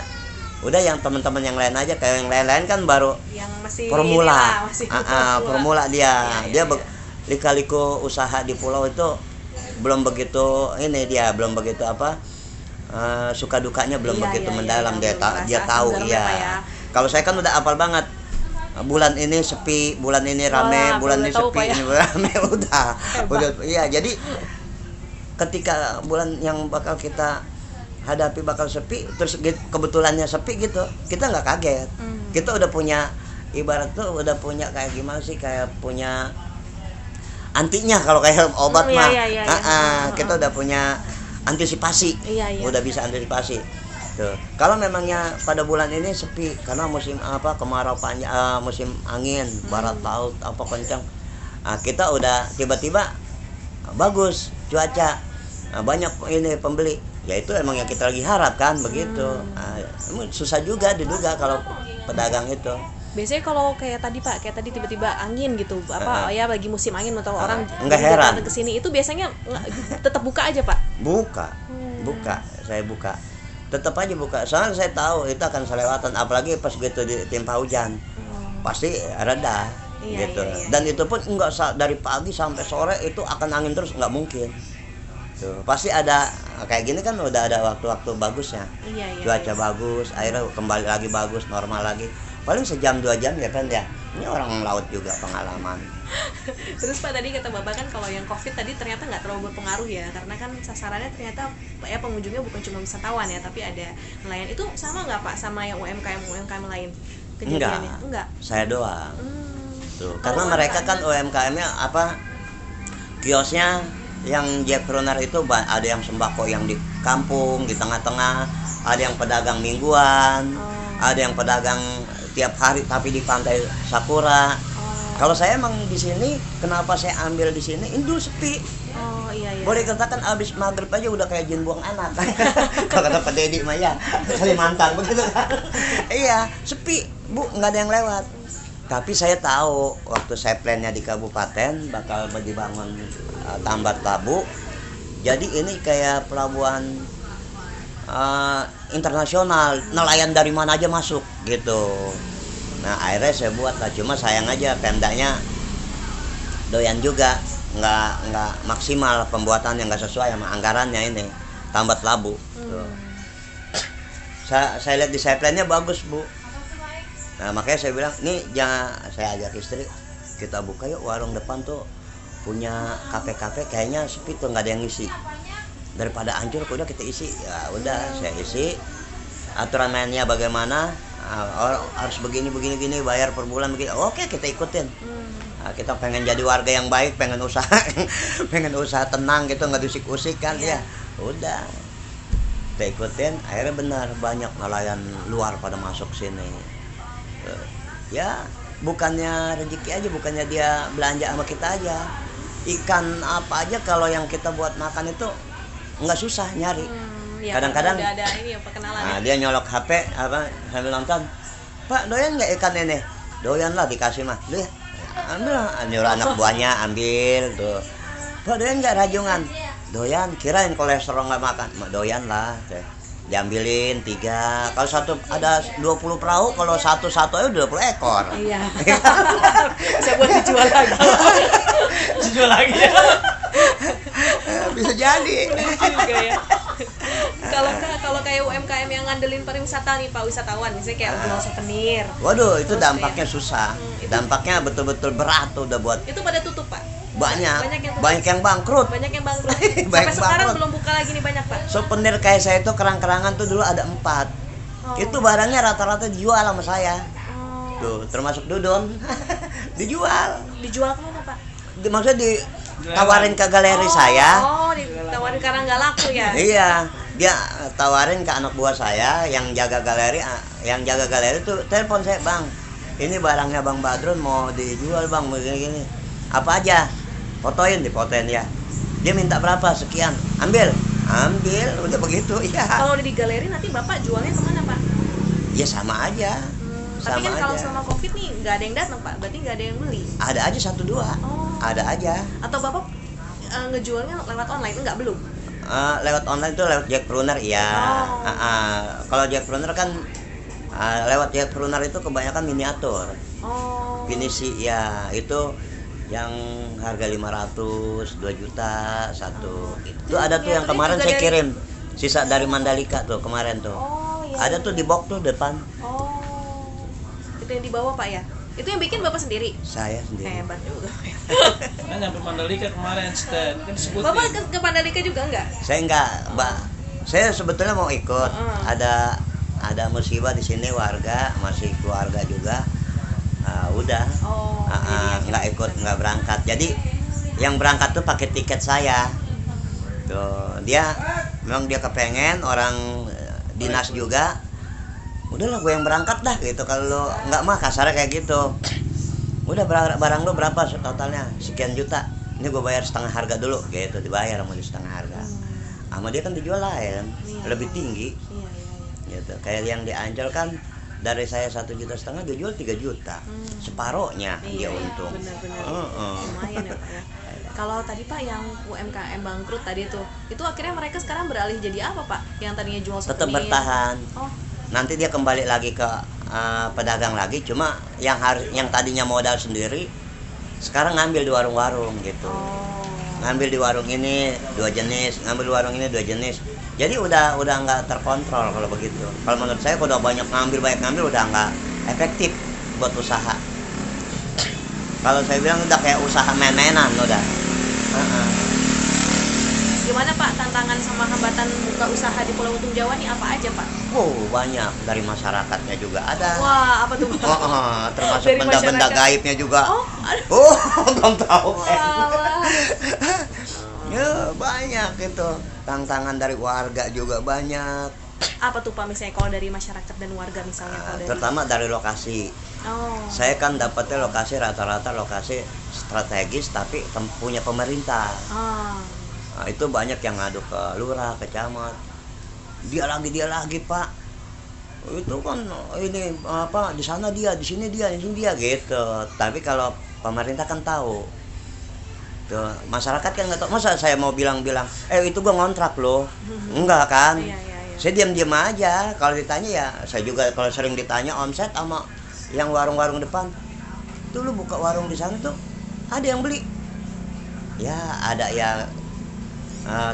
udah yang teman-teman yang lain aja, kayak yang lain-lain kan baru yang masih formula. Formula dia lika-liku usaha di pulau itu belum begitu belum begitu suka dukanya belum begitu mendalam. Dia tahu ya. Kalau saya kan udah hafal banget. Bulan ini sepi, bulan ini rame, bulan ini sepi, ini rame udah. Iya, jadi ketika bulan yang bakal kita hadapi bakal sepi, terus kebetulannya sepi gitu, kita nggak kaget. Kita udah punya, ibarat tuh udah punya kayak gimana sih, kayak punya antinya kalau kayak obat mah. Kita udah punya antisipasi. Udah bisa antisipasi. Tuh. Kalau memangnya pada bulan ini sepi karena musim kemarau panjang, musim angin, barat laut kencang. Kita udah tiba-tiba bagus cuaca. Banyak ini pembeli. Ya itu emang yang kita lagi harap kan begitu. Susah juga diduga kalau pedagang itu. Biasanya kalau kayak tadi Pak, tiba-tiba angin gitu, lagi musim angin atau orang enggak heran ke sini, itu biasanya tetap buka aja Pak? Buka, saya buka, tetap aja buka. Soalnya saya tahu itu akan selewatan, apalagi pas gitu ditimpa hujan, pasti reda, gitu. Dan itu pun enggak dari pagi sampai sore itu akan angin terus, nggak mungkin. Tuh, pasti ada kayak gini kan udah ada waktu-waktu bagusnya, cuaca bagus, airnya kembali lagi bagus, normal lagi. Paling sejam 2 jam ya kan ya. Ini orang laut juga pengalaman. Terus Pak tadi kata Bapak kan kalau yang COVID tadi ternyata nggak terlalu berpengaruh ya, karena kan sasarannya ternyata pengunjungnya bukan cuma wisatawan ya, tapi ada nelayan. Itu sama nggak Pak sama yang UMKM lain kejadiannya? Enggak. Saya doang. Tuh, karena mereka kan UMKM-nya kiosnya yang Jackpreneur itu ada yang sembako yang di kampung di tengah-tengah, ada yang pedagang mingguan, ada yang pedagang tiap hari tapi di pantai Sakura. Kalau saya emang di sini, kenapa saya ambil di sini? Indul sepi. Boleh katakan abis maghrib aja udah kayak jin buang anak. Kalau kata Pak Dedi mah ya, Kalimantan begitu kan. Iya, sepi, Bu, nggak ada yang lewat. Tapi saya tahu waktu saya plannya di kabupaten bakal dibangun Tambat Labu. Jadi ini kayak pelabuhan internasional, nelayan dari mana aja masuk gitu. Nah akhirnya saya buat lah, cuma sayang aja Pemdanya doyan juga, nggak maksimal pembuatannya, nggak sesuai sama anggarannya ini Tambat Labu. Saya lihat di plannya bagus Bu. Nah makanya saya bilang nih saya ajak istri kita buka yuk warung depan tuh, punya kafe kayaknya sepi tuh, nggak ada yang ngisi. Daripada hancur udah kita isi, ya udah saya isi. Aturan mainnya bagaimana, harus begini bayar per bulan begini. Oke, kita ikutin. Kita pengen jadi warga yang baik, pengen usaha tenang gitu, nggak usik-usik kan ya. Udah kita ikutin, akhirnya benar banyak nelayan luar pada masuk sini. Ya bukannya rezeki aja, bukannya dia belanja sama kita aja. Ikan apa aja kalau yang kita buat makan itu nggak susah nyari. Kadang-kadang udah ada ini ya perkenalan. Dia nyolok HP sambil nonton. Pak doyan nggak ikan ini? Doyan lah, dikasih mah. Deh, ambil lah. Nyuruh anak buahnya ambil tuh. Pak doyan nggak rajungan? Doyan, kirain kolesterol nggak makan. Doyan lah. Diambilin 3. Kalau satu ada 20 perahu, kalau satu aja 20 ekor. Iya. Bisa buat dijual lagi. Dijual lagi ya. Bisa jadi. Juga ya. Kalau kayak UMKM yang ngandelin pariwisata nih Pak, wisatawan misalnya kayak jual souvenir. Waduh, itu Terus dampaknya susah. itu- Dampaknya betul-betul berat tuh udah buat Itu pada tutup Pak. banyak Banyak yang bangkrut. Banyak yang bangkrut. Banyak Sampai sekarang bangkrut. belum buka lagi nih banyak Pak. Souvenir kayak saya itu kerang-kerangan tuh dulu ada 4. Oh. Itu barangnya rata-rata dijual sama saya. Oh. Tuh, termasuk dudon. Dijual. Dijual kemana Pak? Maksudnya ditawarin ke galeri saya. Oh, ditawarin karena nggak laku ya? Iya, dia tawarin ke anak buah saya yang jaga galeri. Yang jaga galeri tuh telepon saya, "Bang, ini barangnya Bang Badrun mau dijual Bang, begini-gini. Apa aja?" Difotoin ya. Dia minta berapa? Sekian. Ambil, udah begitu. Iya. Kalau di galeri nanti Bapak jualnya kemana Pak? Ya sama aja. Tapi kan Sama kalau aja. selama Covid nih nggak ada yang datang Pak, berarti nggak ada yang beli. Ada aja 1-2. Oh. Ada aja. Atau Bapak ngejualnya lewat online? Enggak, belum. Lewat online tuh lewat Jackpreneur iya. Oh. Kalau Jackpreneur kan lewat Jackpreneur itu kebanyakan miniatur. Oh. Finisi ya, itu yang harga 500, 2 juta satu. Itu ada tuh yang Miniaturnya kemarin juga saya dari- kirim sisa dari Mandalika tuh kemarin tuh. Oh iya. Ada tuh di box tuh depan. Oh. Itu yang dibawa Pak ya? Itu yang bikin Bapak sendiri? Saya sendiri. Hebat juga. Kan nyampe Mandalika kemarin stand kan disebutin. Bapak ke Mandalika juga enggak? Saya enggak, Mbak. Saya sebetulnya mau ikut. Heeh. Ada musibah di sini, warga, masih keluarga juga. Udah. Oh. jadi Nggak ikut, nggak berangkat. Jadi yang berangkat tuh pakai tiket saya. Tuh, memang dia kepengen orang dinas juga. Udahlah gue yang berangkat dah gitu. Kalau nggak mah kasarnya kayak gitu. Udah barang lo berapa totalnya? Sekian juta. Ini gue bayar setengah harga dulu gitu, dibayar sama dia setengah harga. Sama dia kan dijual lain, Iya. lebih tinggi Iya. gitu. Kayak yang di Ancol kan dari saya 1,5 juta dia jual 3 juta. Separohnya dia Iya, untung. benar-benar. Heeh. Lumayan ya Pak ya. Kalau tadi Pak yang UMKM bangkrut tadi tuh, itu akhirnya mereka sekarang beralih jadi apa Pak? Yang tadinya jual souvenir. Tetap bertahan. Oh. Nanti dia kembali lagi ke pedagang lagi, cuma yang tadinya modal sendiri sekarang ngambil di warung-warung gitu. Oh. Ngambil di warung ini 2 jenis, ngambil di warung ini 2 jenis. Jadi udah nggak terkontrol kalau begitu. Kalau menurut saya kalau udah banyak ngambil udah nggak efektif buat usaha. Kalau saya bilang udah kayak usaha main-mainan udah. Gimana Pak tantangan sama hambatan buka usaha di Pulau Untung Jawa nih apa aja Pak? Banyak dari masyarakatnya juga ada. Wah, apa tuh Pak? Termasuk Dari benda-benda masyarakat. gaibnya juga. Oh, aduh. Belum tahu. Wah. Ya, banyak itu. Tantangan dari warga juga banyak. Apa tuh Pak misalnya kalau dari masyarakat dan warga misalnya kalau dari Terutama dari lokasi. Oh. Saya kan dapatnya lokasi rata-rata lokasi strategis tapi punya pemerintah. Ah. Nah, itu banyak yang ngadu ke lurah, ke camat. Dia lagi Pak. Itu kan ini apa di sana dia, di sini dia gitu. Tapi kalau pemerintah kan tahu. Tuh, masyarakat kan nggak tahu. Masa saya mau bilang itu gua ngontrak loh. Enggak kan? Iya, iya, iya. Saya diam aja. Kalau ditanya ya, saya juga kalau sering ditanya omset sama yang warung-warung depan. Tuh lu buka warung di sana tuh ada yang beli. Ya, ada ya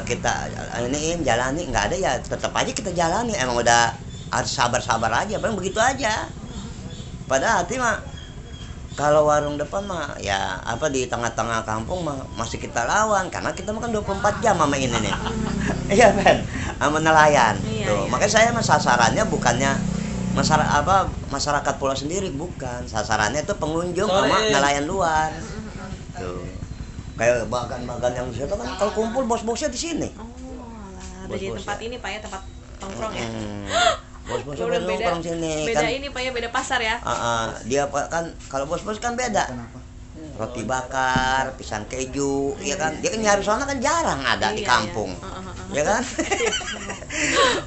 kita iniin jalani, nggak ada ya tetap aja kita jalani. Emang udah harus sabar aja, paling begitu aja. Padahal hati mah kalau warung depan mah ya apa di tengah-tengah kampung mah masih kita lawan karena kita makan 24 jam sama ini nih. Iya kan? Sama nelayan. Iya, Tuh, iya. makanya saya mah sasarannya bukannya masyarakat pulau sendiri, bukan. Sasarannya itu pengunjung sama nelayan luar. Tuh. Kayak bagan-bagan yang di situ kan kalau kumpul bos-bosnya di sini. Oh, alah. Ada di Bos-bos tempat ya. ini Pak ya, tempat nongkrong ya. Bos-bosnya Udah pada nongkrong sini beda kan. ini Pak ya, beda pasar ya. Dia kan kalau bos-bos kan beda. Roti bakar, pisang keju, ya kan. Dia kan nyari soalnya kan jarang ada di Iya, kampung. iya. Ya kan?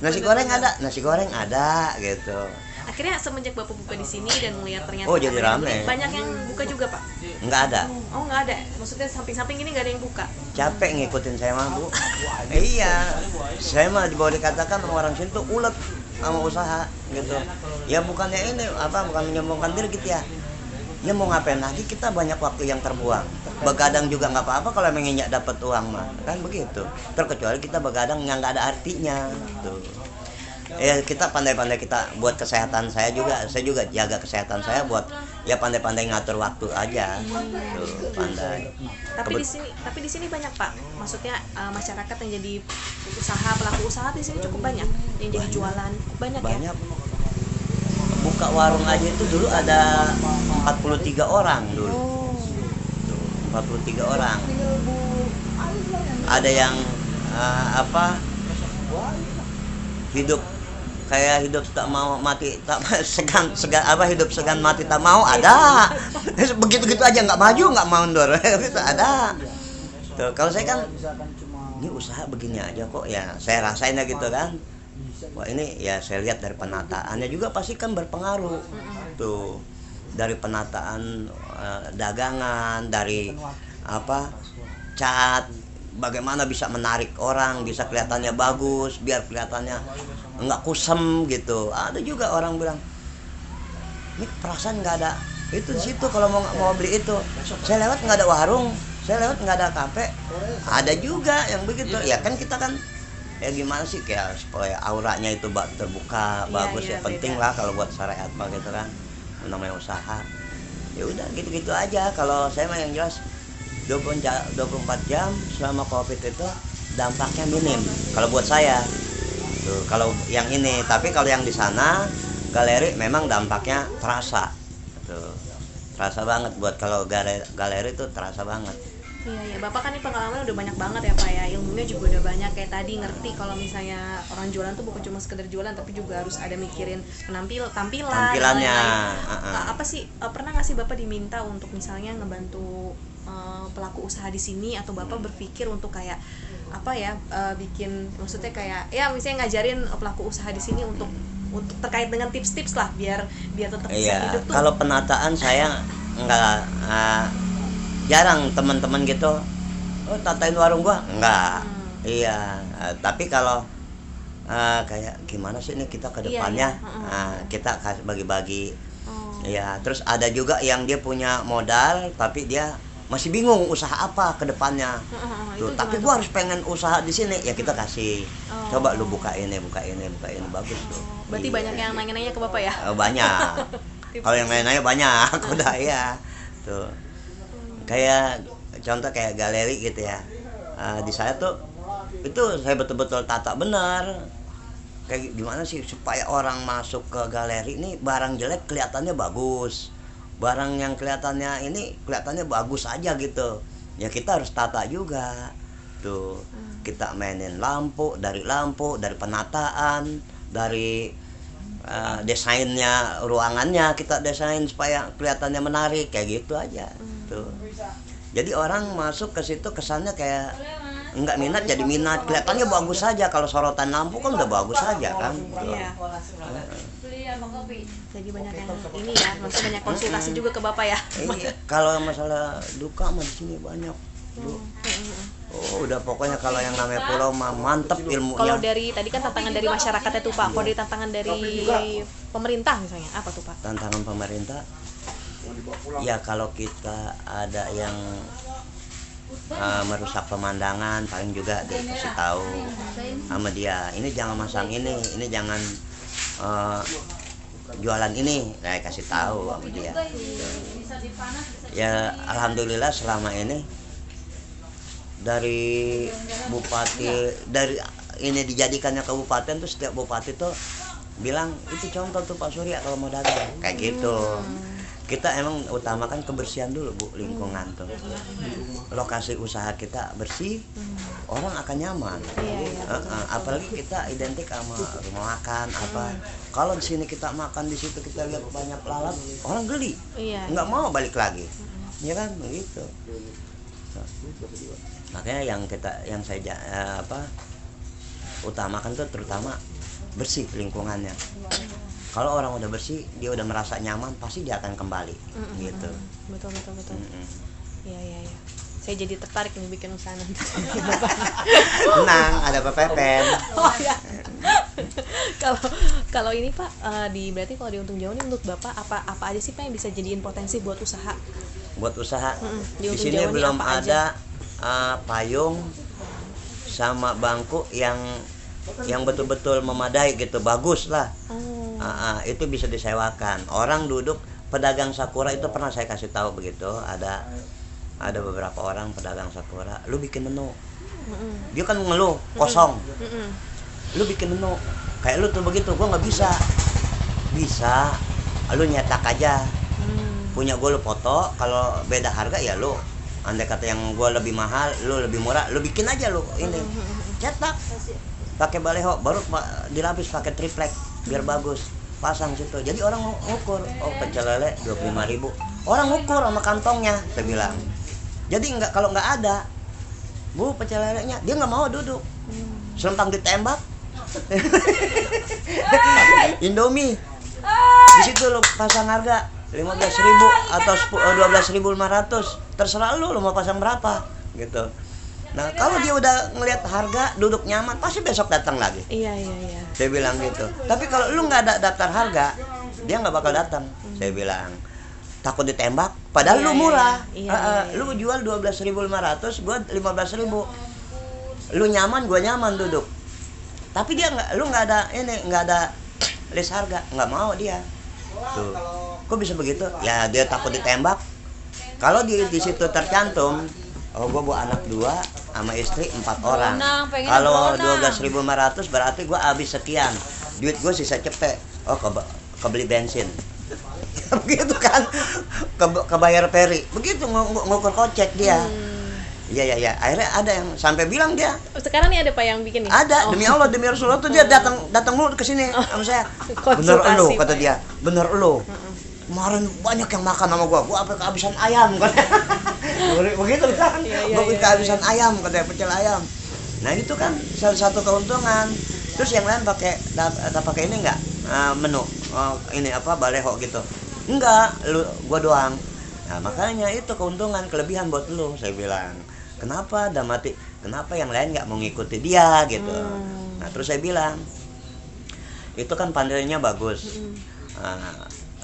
Nasi goreng ada gitu. akhirnya semenjak Bapak buka di sini dan melihat ternyata Oh, jadi rame. banyak yang buka juga Pak? Nggak ada. Oh nggak ada, maksudnya samping-samping ini nggak ada yang buka? Capek ngikutin saya mah, Bu. Iya, saya mah dibawa dikatakan orang sini tuh ulet sama usaha gitu. Ya bukannya ini apa, bukan menyombongkan diri gitu ya. Ya mau ngapain lagi, kita banyak waktu yang terbuang. Begadang juga nggak apa-apa kalau menginjak dapat uang mah, kan begitu. Terkecuali kita begadang yang nggak ada artinya tuh. Ya kita pandai-pandai kita buat kesehatan saya juga jaga kesehatan saya buat ya pandai-pandai ngatur waktu aja tuh, pandai. Tapi di sini banyak Pak, maksudnya masyarakat yang jadi pelaku usaha di sini cukup banyak yang jadi jualan, banyak. Banyak. Buka warung aja itu dulu ada 43 orang dulu. 43 orang. Ada yang hidup kayak hidup tak mau mati tak segan hidup segan mati tak mau, ada. Begitu aja nggak maju nggak mundur. Itu ada. Tuh, kalau saya kan ini usaha begini aja kok ya, saya rasainnya gitu kan. Wah ini ya saya lihat dari penataannya juga pasti kan berpengaruh tuh, dari penataan dagangan, dari cat, bagaimana bisa menarik orang, bisa kelihatannya bagus, biar kelihatannya nggak kusem gitu. Ada juga orang bilang ini perasaan nggak ada itu di situ, kalau mau beli itu saya lewat nggak ada warung, saya lewat nggak ada kafe. Ada juga yang begitu ya kan, kita kan ya gimana sih kayak supaya auranya itu terbuka bagus ya, penting lah kalau buat syariat mah gitu kan, namanya usaha. Ya udah gitu-gitu aja. Kalau saya mah yang jelas 24 jam selama Covid itu dampaknya minim kalau buat saya tuh, kalau yang ini. Tapi kalau yang di sana galeri memang dampaknya terasa tuh, terasa banget. Buat kalau galeri itu terasa banget. Iya, Bapak kan ini pengalaman udah banyak banget ya Pak ya, ilmunya juga udah banyak, kayak tadi ngerti kalau misalnya orang jualan tuh bukan cuma sekedar jualan tapi juga harus ada mikirin tampilannya. Apa sih pernah nggak sih Bapak diminta untuk misalnya ngebantu pelaku usaha di sini, atau Bapak berpikir untuk kayak bikin, maksudnya kayak ya misalnya ngajarin pelaku usaha di sini untuk terkait dengan tips-tips lah biar tetap bisa hidup tuh. Kalau penataan saya enggak jarang teman-teman gitu, tatain warung gua enggak. Iya, tapi kalau kayak gimana sih ini kita ke depannya, kita kasih bagi-bagi. Iya, terus ada juga yang dia punya modal tapi dia masih bingung usaha apa ke depannya. Tuh, tapi gua harus pengen usaha di sini, ya kita kasih. Coba lu buka ini bagus tuh. Berarti banyak yang nanya-nanya ke Bapak ya? Banyak. Kalau yang nanya banyak udah ya. Tuh. Kayak contoh kayak galeri gitu ya, di saya tuh itu saya betul-betul tata benar. Kayak gimana sih supaya orang masuk ke galeri ini barang jelek kelihatannya bagus, barang yang kelihatannya ini kelihatannya bagus aja gitu. Ya kita harus tata juga tuh. Kita mainin lampu, dari penataan, dari desainnya, ruangannya kita desain supaya kelihatannya menarik, kayak gitu aja tuh. Jadi orang masuk ke situ kesannya kayak enggak minat jadi minat, kelihatannya bagus saja. Kalau sorotan lampu kan udah bagus saja kan. Iya. Jadi banyak yang ini ya, maksudnya banyak konsultasi juga ke Bapak ya. Iya, kalau masalah duka mah di sini banyak. Oh, udah pokoknya kalau yang namanya pulau mah mantep ilmunya. Kalau dari tadi kan tantangan dari masyarakat itu Pak, kalau dari tantangan dari pemerintah misalnya apa tuh Pak? Tantangan pemerintah ya kalau kita ada yang merusak pemandangan, paling juga dikasih tahu sama dia, ini jangan masang ini jangan jualan ini, saya kasih tahu sama dia. Ya alhamdulillah selama ini dari bupati, dari ini dijadikannya kabupaten tuh, setiap bupati tuh bilang itu contoh tuh Pak Surya kalau mau dagang kayak gitu. Kita emang utamakan kebersihan dulu Bu, lingkungan tuh. Lokasi usaha kita bersih, orang akan nyaman. Apalagi kita identik sama rumah makan apa. Kalau di sini kita makan, di situ kita lihat banyak lalat, orang geli, nggak mau balik lagi, ya kan begitu. Makanya yang saya utamakan tuh terutama bersih lingkungannya. Kalau orang udah bersih, dia udah merasa nyaman, pasti dia akan kembali. Gitu. Betul. Mm-mm. Iya. Saya jadi tertarik nih bikin usaha nanti. Tenang, ada PPPM. Oh ya. Kalau ini Pak, berarti kalau di Untung Jawa ini menurut Bapak apa aja sih Pak yang bisa jadiin potensi buat usaha? Buat usaha. Di Di Untung sini Jawa ini belum apa aja? ada payung sama bangku yang betul-betul memadai gitu, bagus lah. Itu bisa disewakan. Orang duduk, pedagang sakura itu pernah saya kasih tahu begitu, ada beberapa orang pedagang sakura, lu bikin menu. Dia kan ngeluh kosong. Lu bikin menu kayak lu tuh begitu, gua nggak bisa. Lu nyetak aja. Punya gua lu foto, kalau beda harga ya lu, andai kata yang gua lebih mahal, lu lebih murah, lu bikin aja lu ini. Cetak. Pakai baleho, baru dilapis pakai triplek biar bagus. Pasang situ. Jadi orang ngukur, oh pecel lele 25.000. Orang ngukur sama kantongnya, saya bilang. Jadi kalau nggak ada, Bu pecel lelenya, dia nggak mau duduk. Selempang ditembak. Indomie. Di situ lo pasang harga 15.000 atau 12.500. Terserah lu mau pasang berapa gitu. Nah, kalau dia udah ngelihat harga, duduk nyaman, pasti besok datang lagi. Iya. Saya bilang gitu. Tapi kalau lu nggak ada daftar harga, dia nggak bakal datang. Saya bilang. Takut ditembak, padahal lu murah. Lu jual 12.500, gua 15.000. Lu nyaman, gua nyaman duduk. Tapi dia lu nggak ada list harga, nggak mau dia. Tuh. Kok bisa begitu? Ya dia takut ditembak. Kalau di situ tercantum, oh gua bawa anak 2 sama istri 4 orang. Kalau 12.500 berarti gua habis sekian. Duit gua sisa cepet. Oh kebeli bensin. Begitu kan, kebayar peri, begitu ngukur kocek dia. Iya, akhirnya ada yang sampai bilang dia. Sekarang nih ada Pak yang bikin nih? Ada, demi Allah, demi Rasulullah tuh dia datang mulu ke sini sama saya. Bener lo, kata dia, bener lo. Kemarin banyak yang makan sama gua apa kehabisan ayam kan. Begitu kan, gua kehabisan ayam, katanya pecel ayam. Nah itu kan salah satu keuntungan. Terus yang lain pakai ini enggak? Menu ini apa baleho gitu. Enggak, gua doang. Nah, makanya itu keuntungan, kelebihan buat lu, saya bilang. Kenapa kenapa yang lain enggak mau ngikuti dia gitu. Nah, terus saya bilang, itu kan pandainya bagus.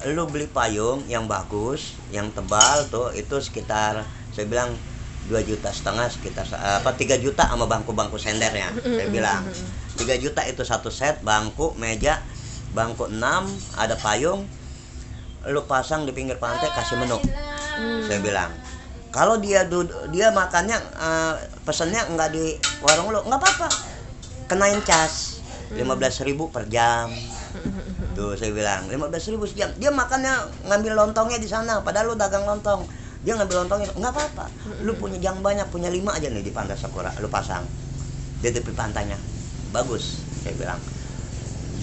Lu beli payung yang bagus, yang tebal tuh itu sekitar saya bilang 2,5 juta sekitar 3 juta sama bangku-bangku sendernya. Saya bilang 3 juta itu satu set, bangku, meja, bangku 6, ada payung, lu pasang di pinggir pantai, kasih menu. Saya bilang, kalau dia makannya pesennya nggak di warung lu, nggak apa-apa, kenain cas 15.000 per jam. Tuh saya bilang 15.000 sejam. Dia makannya ngambil lontongnya di sana, padahal lu dagang lontong. Dia ngambil lontongnya, nggak apa-apa. Lu punya jang banyak, punya 5 aja nih di Pantai Sakura, lu pasang di tepi pantainya, bagus. Saya bilang,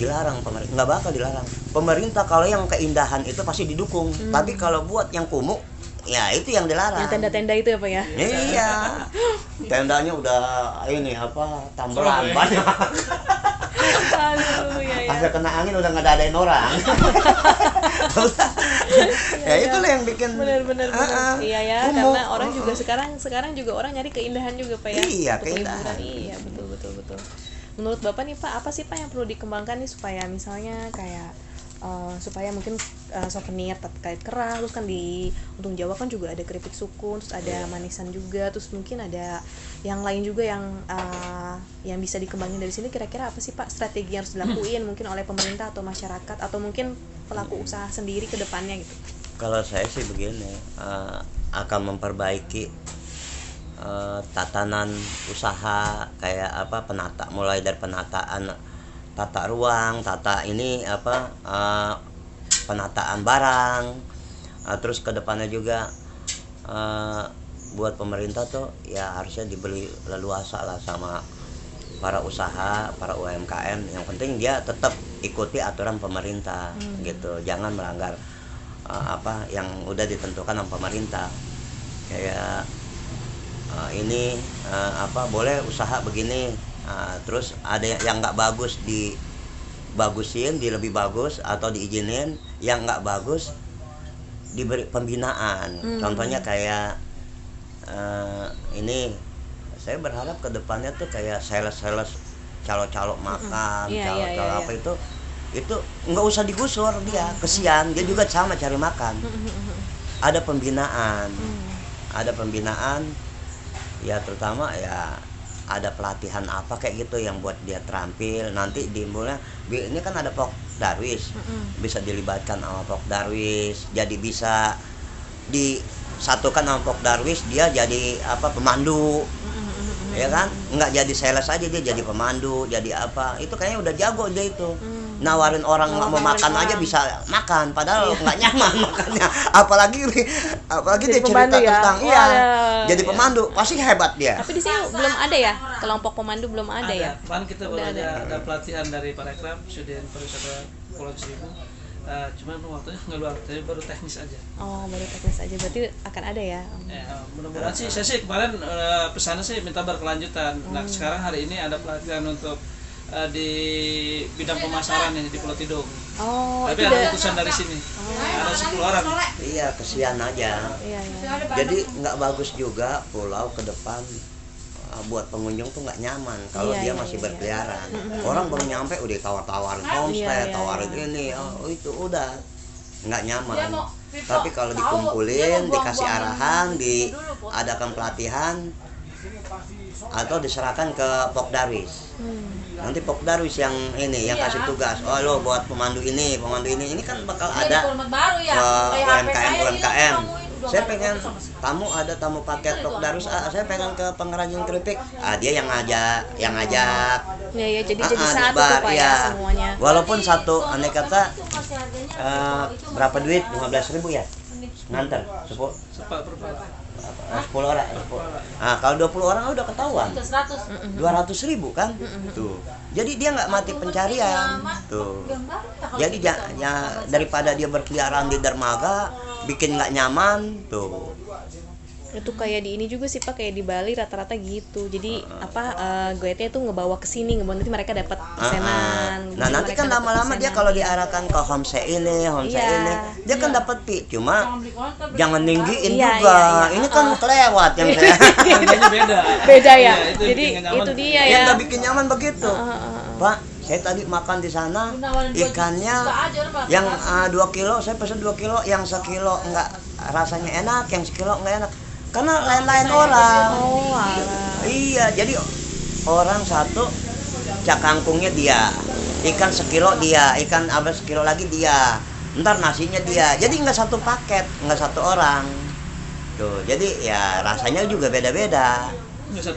dilarang pemerintah, nggak bakal dilarang. Pemerintah kalau yang keindahan itu pasti didukung, tapi kalau buat yang kumuh, ya itu yang dilarang. Yang tenda-tenda itu ya Pak ya? Iya, tendanya udah ini apa tambelan banyak. Aduh, ya. Pas kena angin udah ngadain orang. Ya itulah yang bikin benar. Iya ya, karena orang juga sekarang juga orang nyari keindahan juga Pak ya. Iya, untuk keindahan. Iya, betul. Menurut Bapak nih Pak, apa sih Pak yang perlu dikembangkan nih supaya misalnya kayak supaya mungkin souvenir terkait kerah, terus kan di Untung Jawa kan juga ada keripik sukun, terus ada manisan juga, terus mungkin ada yang lain juga yang bisa dikembangin dari sini. Kira-kira apa sih Pak strategi yang harus dilakuin mungkin oleh pemerintah atau masyarakat atau mungkin pelaku usaha sendiri ke depannya gitu? Kalau saya sih begini, akan memperbaiki tatanan usaha kayak apa, mulai dari penataan tata ruang, penataan barang, terus ke depannya juga buat pemerintah tuh ya harusnya diberi leluasa lah sama para usaha, para UMKM. Yang penting dia tetap ikuti aturan pemerintah gitu, jangan melanggar yang udah ditentukan sama pemerintah. Kayak boleh usaha begini, terus ada yang nggak bagus dibagusin, lebih bagus atau diizinin. Yang nggak bagus diberi pembinaan. Contohnya kayak ini saya berharap ke depannya tuh kayak sales calo-calo makan, calo-calo apa itu nggak usah digusur dia, kesian dia juga sama cari makan. Ada pembinaan, ya terutama ya ada pelatihan apa kayak gitu yang buat dia terampil. Nanti dimulai ini kan ada Pok Darwis, bisa dilibatkan sama Pok Darwis, jadi bisa disatukan sama Pok Darwis, dia jadi pemandu. Ya kan, nggak jadi sales aja, dia jadi pemandu, jadi apa, itu kayaknya udah jago dia itu. Nawarin orang nggak mau makan aja bisa makan, padahal nggak nyaman makannya. Apalagi dia cerita ya? tentang jadi pemandu, pasti hebat dia. Tapi di sini belum ada ya, kelompok pemandu belum ada ya. Kan kita baru ada pelatihan dari Parekraf, Sudin Pariwisata Pulau Seribu. Cuman waktunya nggak luar, jadi baru teknis aja. Oh, baru teknis aja, berarti akan ada ya. Mudah-mudahan sih, saya sih kemarin pesannya sih minta berkelanjutan. Nah sekarang hari ini ada pelatihan untuk di bidang pemasaran nih di Pulau Tidung. Oh, tapi ada utusan dari sini. Ada 10 orang. Iya, kesian aja. Iya. Jadi nggak bagus juga pulau ke depan buat pengunjung tuh nggak nyaman kalau dia masih berkeliaran. Orang baru nyampe udah tawar-tawarin homestay, tawarin ini, itu udah nggak nyaman. Tapi kalau dikumpulin, dikasih arahan, diadakan pelatihan atau diserahkan ke Pok Darwis. Nanti Pok Darwis yang kasih tugas. Oh lo buat pemandu ini kan bakal ada UMKM. Saya pengen tamu paket Pok Darwis, saya pengen ke pengrajin keripik. Dia yang ngajak. Ya, jadi satu tuh Pak ya semuanya. Walaupun satu aneh kata berapa duit? 15.000 ya? Nganter 10 orang. Nah, kalau 20 orang udah ketahuan. 200.000 kan? Tuh. Jadi dia nggak mati pencarian. Tuh. Jadi daripada dia berkeliaran di dermaga, bikin nggak nyaman, tuh. Itu kayak di ini juga sih Pak, kayak di Bali rata-rata gitu. Jadi goetnya itu ngebawa ke sini, nanti mereka dapat pesanan. Nah, nanti kan lama-lama dia kalau diarahkan ke homestay ini, dia kan dapat fee. Cuma jangan ninggiin juga. Ini kan kelewat yang saya. Beda ya. Jadi itu dia ya. Yang nggak bikin nyaman begitu. Pak, saya tadi makan di sana ikannya yang 2 kilo, saya pesan 2 kilo, yang 1 kilo enggak rasanya enak, yang 1 kilo enggak enak. Karena lain-lain orang. Iya, jadi orang satu cak kangkungnya dia, ikan 1 kilo dia, ikan 1 kilo lagi dia, ntar nasinya dia. Jadi nggak satu paket, nggak satu orang. Tuh, jadi ya rasanya juga beda-beda. Nggak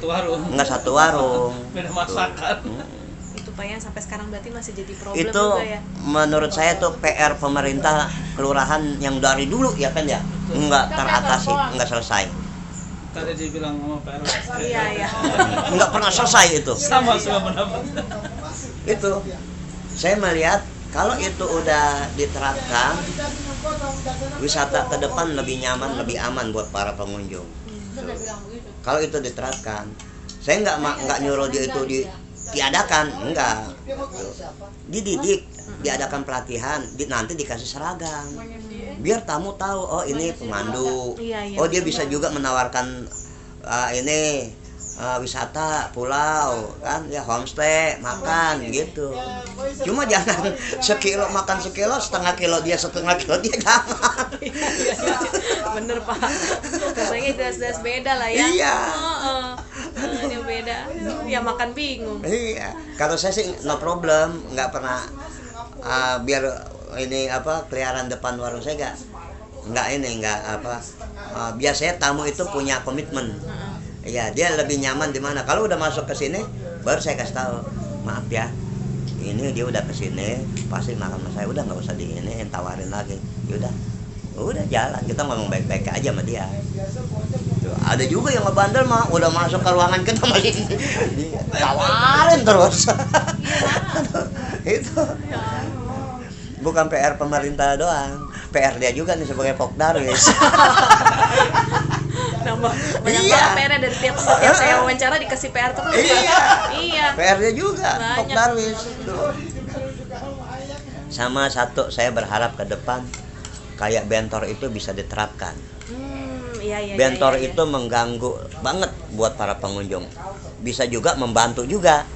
satu warung. Beda masakan. Itu Pak ya, sampai sekarang berarti masih jadi problem itu juga ya. Menurut saya tuh PR pemerintah kelurahan yang dari dulu ya kan ya, nggak teratasi, nggak selesai. Tadi dibilang sama PR. Iya. Nggak pernah selesai itu. Sama pendapat. Itu saya melihat kalau itu udah diterapkan, wisata ke depan lebih nyaman, lebih aman buat para pengunjung. Kalau itu diterapkan, saya nggak nyuruh dia itu diadakan, enggak. Dididik, diadakan pelatihan, nanti dikasih seragam. Biar tamu tahu, oh ini pemandu. Oh dia bisa juga menawarkan wisata pulau kan ya, homestay, makan gitu. Cuma jangan 1 kilo makan 1 kilo, setengah kilo dia jangan. Bener Pak, rasanya jelas-jelas beda lah ya. Iya. Ini beda, ya makan bingung. Iya, kalau saya sih no problem, nggak pernah biar ini keliaran depan warung saya nggak biasanya tamu itu punya komitmen. Iya, dia lebih nyaman di mana. Kalau udah masuk ke sini, baru saya kasih tahu, maaf ya, ini dia udah ke sini, pasti makan sama saya, udah nggak usah tawarin lagi. Udah jalan, kita ngomong baik-baik aja sama dia. Tuh, ada juga yang ngebandel mah, udah masuk ke ruangan kita malah tawarin terus. Itu bukan PR pemerintah doang, PR dia juga nih sebagai Pok Darwis. Banyak banget PR dari tiap saya wawancara dikasih PR terus. Iya. PR dia juga Pok Darwis. Sama satu, saya berharap ke depan kayak bentor itu bisa diterapkan. Iya, Bentor iya. itu mengganggu banget buat para pengunjung. Bisa juga membantu juga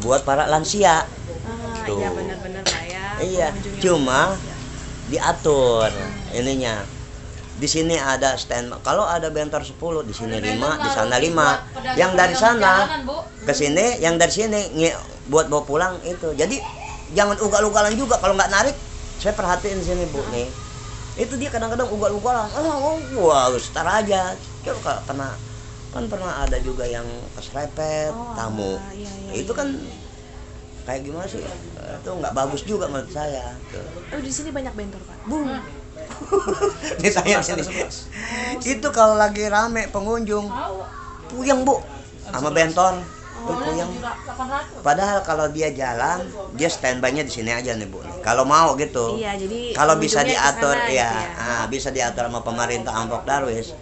buat para lansia. Tuh. Iya benar-benar Pak ya. Iya, Pengunjungnya cuma lansia. diatur ininya. Di sini ada stand. Kalau ada bentor 10, di sini 5, di sana 5. Yang dari sana ke sini, yang dari sini buat bawa pulang itu. Jadi jangan ugal-ugalan juga kalau nggak narik. Saya perhatiin sini Bu nih. Itu dia kadang-kadang ugal-ugalan. Wah, star aja. Coba pernah ada juga yang keserempet tamu. Iya. Itu kan kayak gimana sih? Itu nggak bagus juga menurut saya. Tuh. Di sini banyak bentor Pak. Ditanya sini. Itu kalau lagi rame pengunjung, puyeng Bu, sama bentor. Tuh puyeng. Padahal kalau dia jalan, dia standby-nya di sini aja nih Bu. Kalau mau gitu. Iya, jadi kalau bisa pengunjungnya diatur kesana ya, gitu ya. bisa diatur sama pemerintah Ampok Darwis.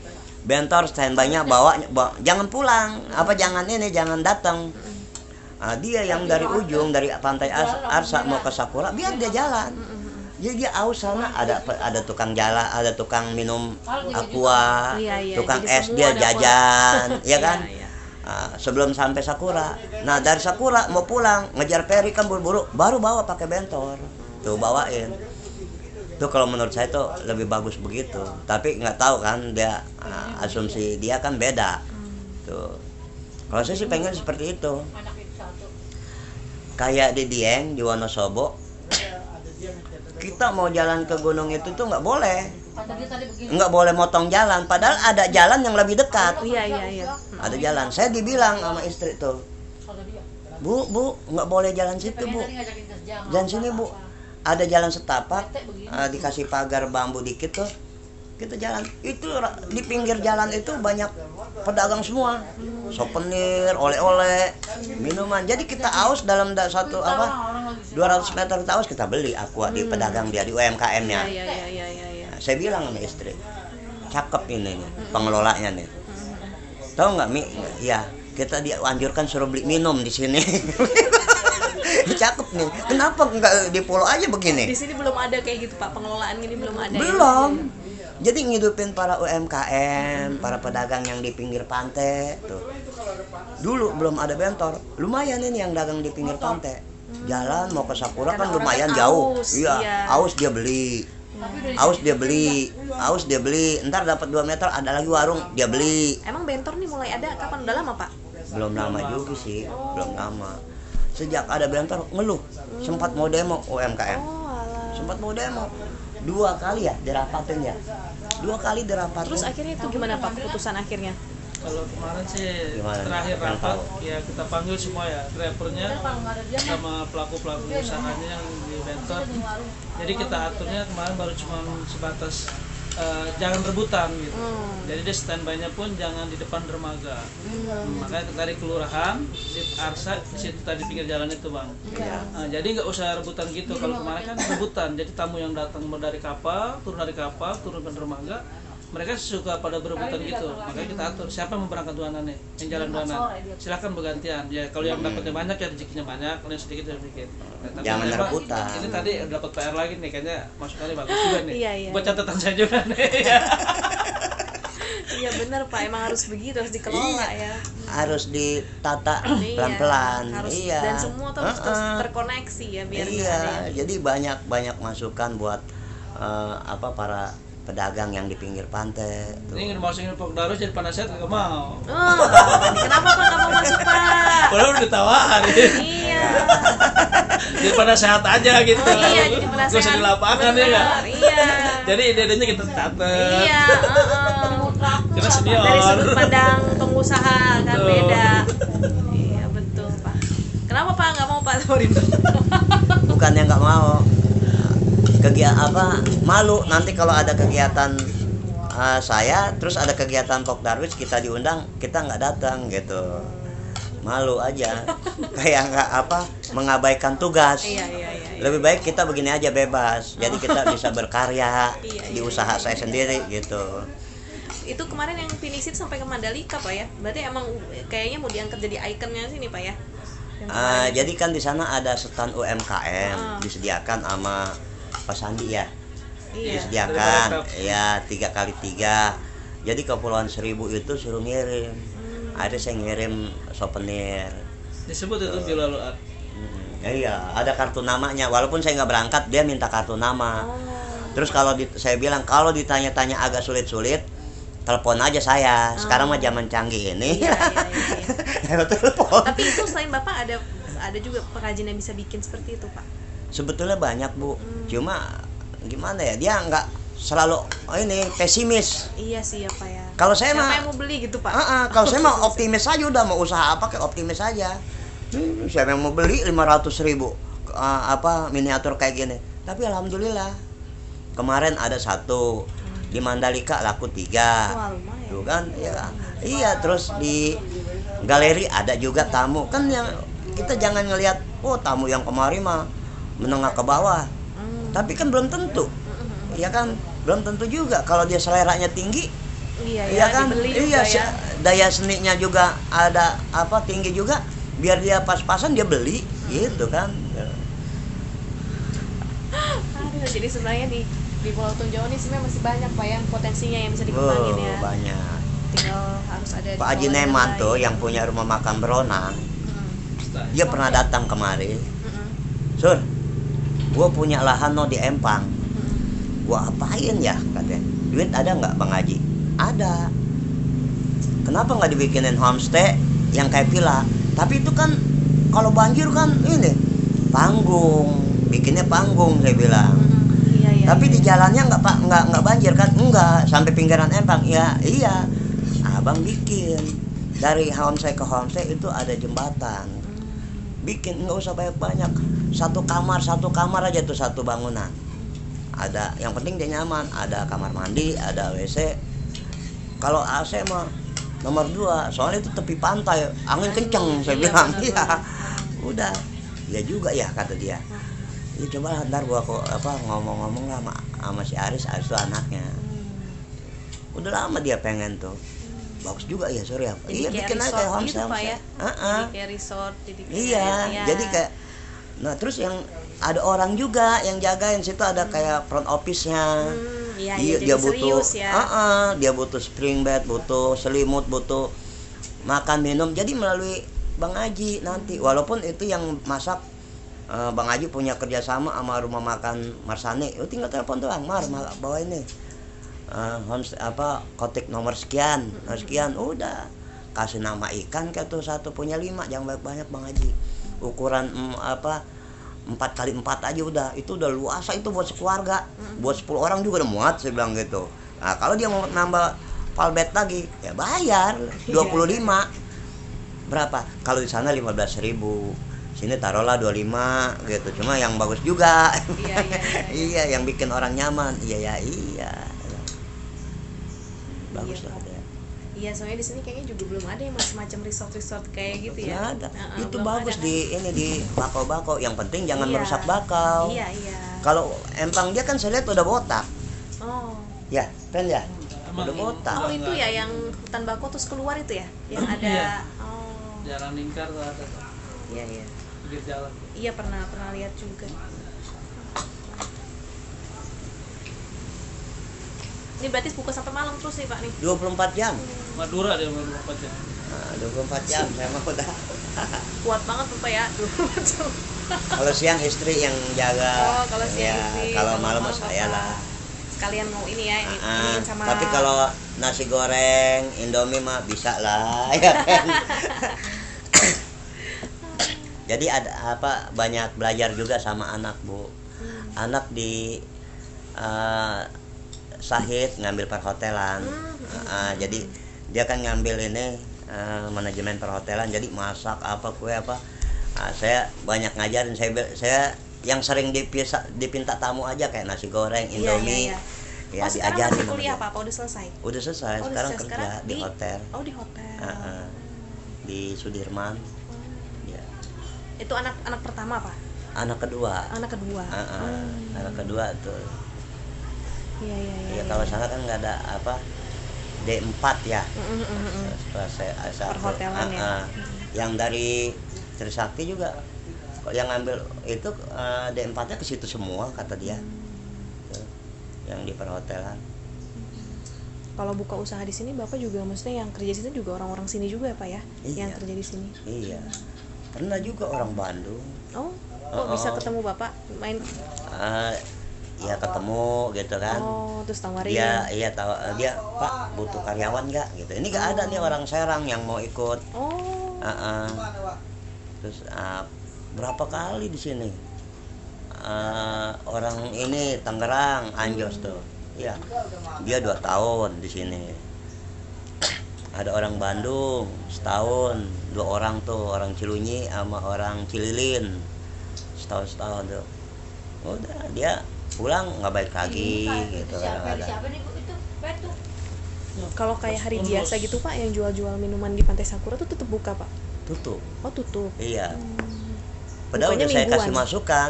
Bentor standby-nya bawa, jangan pulang, jangan datang. Dia yang dari ujung dari pantai Arsa mau ke Sakura, biar dia jalan. Jadi dia aus sana ada tukang jalan, ada tukang minum aqua, Iya, tukang jadi es semua dia ada jajan, ya kan? Iya. Sebelum sampai Sakura. Nah dari Sakura mau pulang ngejar ferry kan buru-buru, baru bawa pakai bentor, tuh bawain. Tuh kalau menurut saya tuh lebih bagus begitu. Tapi nggak tahu kan dia asumsi dia kan beda. Tuh. Kalau saya sih pengen seperti itu. Kayak di Dieng di Wonosobo, kita mau jalan ke gunung itu tuh nggak boleh motong jalan, padahal ada jalan yang lebih dekat. Iya. Ada jalan. Saya dibilang sama istri tuh, bu nggak boleh jalan situ Bu, jalan sini Bu, ada jalan setapak, dikasih pagar bambu dikit tuh, kita jalan. Itu di pinggir jalan itu banyak pedagang semua, souvenir, oleh-oleh, minuman. Jadi kita aus dalam 200 meter kita aus, kita beli aqua di pedagang dia di UMKM-nya. Iya. Saya bilang sama istri, cakep ini nih, pengelolanya nih. Tahu nggak Mi? Ya, kita dianjurkan suruh beli minum di sini. Cakep nih. Kenapa nggak di Pulau aja begini? Di sini belum ada kayak gitu Pak, pengelolaan ini belum ada. Belum. Jadi ngidupin para UMKM, para pedagang yang di pinggir pantai tuh. Dulu belum ada bentor. Lumayan ini yang dagang di pinggir pantai. Jalan mau ke Sakura kan Karena lumayan orang jauh. aus, Iya, iya. aus dia beli. Aus dia beli. Ntar dapat 2 meter ada lagi warung dia beli. Emang bentor nih mulai ada kapan? Udah lama Pak? Belum lama juga sih, belum lama. Sejak ada bentor ngeluh, sempat mau demo UMKM. Alah. Sempat mau demo. 2 kali ya dirapatin ya. 2 kali dirapatin. Terus akhirnya itu gimana Pak keputusan akhirnya? Kalau kemarin sih Gimana? terakhir Yang rapat tahu. ya kita panggil semua ya, drivernya sama pelaku usahanya yang di bentor. Jadi kita aturnya kemarin baru cuma sebatas jangan rebutan gitu. Jadi dia standby-nya pun jangan di depan dermaga. Makanya dari kelurahan di Arsa di situ tadi pinggir jalan itu Bang. Jadi nggak usah rebutan gitu. Kalau kemarin kan rebutan. Jadi tamu yang datang dari kapal, turun ke dermaga, mereka suka pada berebutan gitu. Makanya kita atur siapa yang mau berangkat duluan nih, yang jalan duluan. Silakan bergantian. Ya kalau yang dapatnya banyak ya rezekinya banyak, kalau yang sedikit ya sedikit. Tapi Jangan memang rebutan. Ini tadi dapat PR lagi nih, kayaknya masukannya bagus juga nih. Iya. Buat catatan saya juga nih. Iya benar Pak, emang harus begitu, harus dikelola ya. Harus ditata Iya, pelan-pelan. harus, Iya. dan semua tuh harus terkoneksi ya biar nggak Iya, ada yang- jadi banyak masukan buat para pedagang yang di pinggir pantai. Tuh. Ini dimasukin Pok Darus jadi penasehat nggak mau. Kenapa Pak nggak mau masuk Pak? Padahal udah ditawarin. Iya. Jadi penasehat aja gitu. Oh iya, jadi penasehat. Gak usah di lapangan ya nggak? Bener, iya. Jadi ide-idenya kita catat. Iya. Kita senior. Dari sudut pandang pengusaha kan Betul. beda. Iya betul Pak. Kenapa Pak nggak mau Pak Torindo? Bukannya nggak mau, malu nanti kalau ada kegiatan saya terus ada kegiatan Pok Darwis kita diundang kita nggak datang gitu, malu aja. Kayak nggak mengabaikan tugas. Iya. Lebih baik kita begini aja bebas, jadi kita bisa berkarya Iya, di iya, usaha saya sendiri gitu. Itu kemarin yang finish sampai ke Mandalika Pak ya. Berarti emang kayaknya mau diangkat jadi ikonnya sini Pak ya. Yang kemarin itu? Jadi kan di sana ada stand UMKM disediakan sama Pak Sandi ya. Iya. Disediakan ya 3x3. Jadi Kepulauan Seribu itu suruh ngirim. Ada saya ngirim souvenir. Disebut itu Bilal Art. Iya, ada kartu namanya. Walaupun saya nggak berangkat, dia minta kartu nama. Oh. Terus kalau saya bilang kalau ditanya-tanya agak sulit-sulit, telepon aja saya. Sekarang mah zaman canggih ini. Iya. Telepon. Tapi itu selain Bapak ada juga pengrajin yang bisa bikin seperti itu, Pak? Sebetulnya banyak, Bu. Cuma gimana ya? Dia nggak selalu ini pesimis. Iya sih ya, Pak ya. Kalau saya Siapa mah yang mau beli gitu, Pak? kalau saya mah optimis aja, udah mau usaha apa kayak optimis aja. Siapa yang mau beli 500.000 miniatur kayak gini. Tapi alhamdulillah kemarin ada satu di Mandalika laku 3. Wah, lumayan. Tuh kan, ya kan? Iya, terus di galeri ada juga tamu. Kan yang kita jangan ngelihat tamu yang kemarin mah menengah ke bawah. Tapi kan belum tentu. Iya kan? Belum tentu juga kalau dia seleranya tinggi. Iya Kan? dibeli juga ya. Daya seninya juga ada tinggi juga. Biar dia pas-pasan dia beli gitu kan. Aduh, jadi sebenarnya di Pulau Tunjau ini sebenarnya masih banyak Pak yang potensinya yang bisa dikembangin ya. Banyak. Tinggal harus ada Pak Haji Neman tuh yang punya rumah makan Beronang. Dia pernah datang kemari. Sur, gua punya lahan di Empang. Gua apain ya katanya. Duit ada nggak Bang Haji? Ada. Kenapa nggak dibikinin homestay yang kayak villa? Tapi itu kan kalau banjir kan ini panggung, bikinnya panggung saya bilang. Iya. Tapi di jalannya nggak banjir kan? Enggak, sampai pinggiran Empang. Ya, iya. Abang bikin dari homestay ke homestay itu ada jembatan. Bikin nggak usah banyak-banyak. Satu kamar aja tuh satu bangunan. Ada, yang penting dia nyaman. Ada kamar mandi, ada WC. Kalau AC mah nomor 2, soalnya itu tepi pantai, angin kenceng saya bilang. Iya, udah, ya juga ya kata dia. Ya coba ntar gua ngomong-ngomong lah sama si Aris itu anaknya. Udah lama dia pengen tuh. Bagus juga ya Surya. Iya bikin aja kayak homestay. Gitu, Pak, ya? Jadi kayak resort, Iya, jadi kayak. Nah terus yang ada orang juga yang jagain situ, ada kayak front office-nya. Iya, dia butuh serius ya. Dia butuh spring bed, butuh selimut, butuh makan minum. Jadi melalui Bang Haji nanti, walaupun itu yang masak Bang Haji punya kerjasama sama rumah makan Marsani. Tinggal telepon doang, bawa ini kotik nomor sekian, udah kasih nama ikan kayak tuh satu punya 5, jangan banyak Bang Haji. Ukuran 4x4 aja udah, itu udah luasa itu buat sekeluarga, buat 10 orang juga udah muat saya bilang gitu. Nah kalau dia mau nambah palbet lagi ya bayar 25. Berapa? Kalau di sana 15.000, sini taruhlah 25 gitu. Cuma yang bagus juga. Iya, yang bikin orang nyaman. Iya. Bagus lah ya. Iya, soalnya di sini kayaknya juga belum ada yang semacam resort kayak gitu ya. Ada. Itu bagus ada, kan? di bakau-bakau. Yang penting jangan merusak bakau. Iya. Kalau Empang dia kan saya lihat udah botak. Oh. Ya, kan ya? Udah botak. Oh, itu ya yang hutan bakau terus keluar itu ya? Yang ada jalan lingkar tuh ada. Iya. Pinggir jalan. Iya, pernah lihat juga. Ini berarti buka sampai malam terus nih Pak nih? 24 jam. Madura dia 24 jam. 24 jam saya mah udah. Kuat banget Pak ya, 24 jam. Kalau siang istri yang jaga. Kalau siang istri. Kalau malam saya lah. Sekalian mau ini ya, ini sama. Tapi kalau nasi goreng, Indomie mah bisa lah ya kan. Jadi ada banyak belajar juga sama anak, Bu. Anak di Sahid ngambil perhotelan. Jadi dia kan ngambil ini manajemen perhotelan, jadi masak kue saya banyak ngajarin. Saya yang sering dipinta tamu aja kayak nasi goreng, Indomie. Ya diajarin. Masih kuliah apa udah selesai? Udah selesai, sekarang kerja di hotel. Oh, di hotel. Di Sudirman. Ya. Itu anak pertama Pak? Anak kedua. Anak kedua tuh. Iya. Kalau sana kan nggak ada D4 ya. Perhotelan ya. Yang dari Trisakti juga yang ngambil itu D4-nya ke situ semua kata dia. Tuh, yang di perhotelan. Kalau buka usaha di sini Bapak juga maksudnya yang kerja di sini juga orang-orang sini juga ya Pak ya? Iya. Yang kerja di sini. Iya. Pernah juga orang Bandung. Oh, kok bisa ketemu Bapak main? Ya ketemu gitu kan. Oh, terus tawarin. Iya tahu dia, Pak butuh karyawan nggak gitu. Ini nggak ada nih orang Serang yang mau ikut. Oh. Terus berapa kali di sini orang ini Tangerang Anjos tuh. Iya, dia 2 tahun di sini. Ada orang Bandung setahun, 2 orang tuh, orang Cilunyi sama orang Cililin setahun tuh. Udah dia pulang nggak balik lagi gitu kadang-kadang. Kalau kayak hari biasa gitu Pak yang jual-jual minuman di Pantai Sakura tuh tutup buka Pak? Tutup. Oh tutup. Iya. Padahal Bukanya udah saya mingguan. kasih masukan,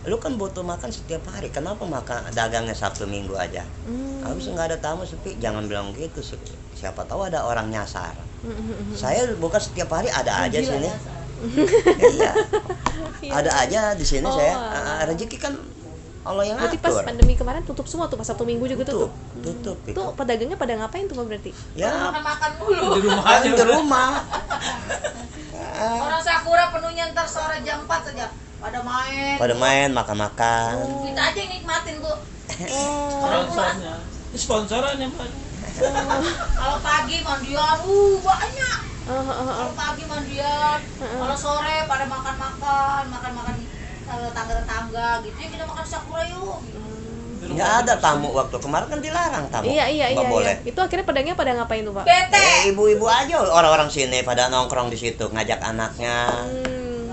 lu kan butuh makan setiap hari, kenapa makan dagangnya Sabtu Minggu aja? Habis nggak ada tamu sepi, jangan bilang gitu. Siapa tahu ada orang nyasar. Saya buka setiap hari ada aja sini. Iya. Ada aja di sini saya. Rezeki kan Allah yang Berarti pas atur. pandemi kemarin tutup semua tuh, pas Sabtu Minggu juga tutup. Tutup. Tuh pedagangnya pada ngapain tuh Pak berarti? Ya, makan dulu. Di rumah aja. di rumah. Orang Sakura penuhnya ntar sore jam 4 saja pada main. Pada main, makan-makan. Kita aja yang nikmatin, Bu. Sponsornya. Ini sponsorannya Pak. Kalau pagi mandian, banyak. Kalau pagi mandian, kalau sore pada makan tetangga-tetangga gitu. Ya kita makan Sakura yuk. Nggak ada tamu waktu kemarin kan dilarang tamu. Iya. Nggak boleh. Itu akhirnya pedagangnya pada ngapain tuh Pak? Bete. Ibu-ibu aja orang-orang sini pada nongkrong di situ, ngajak anaknya,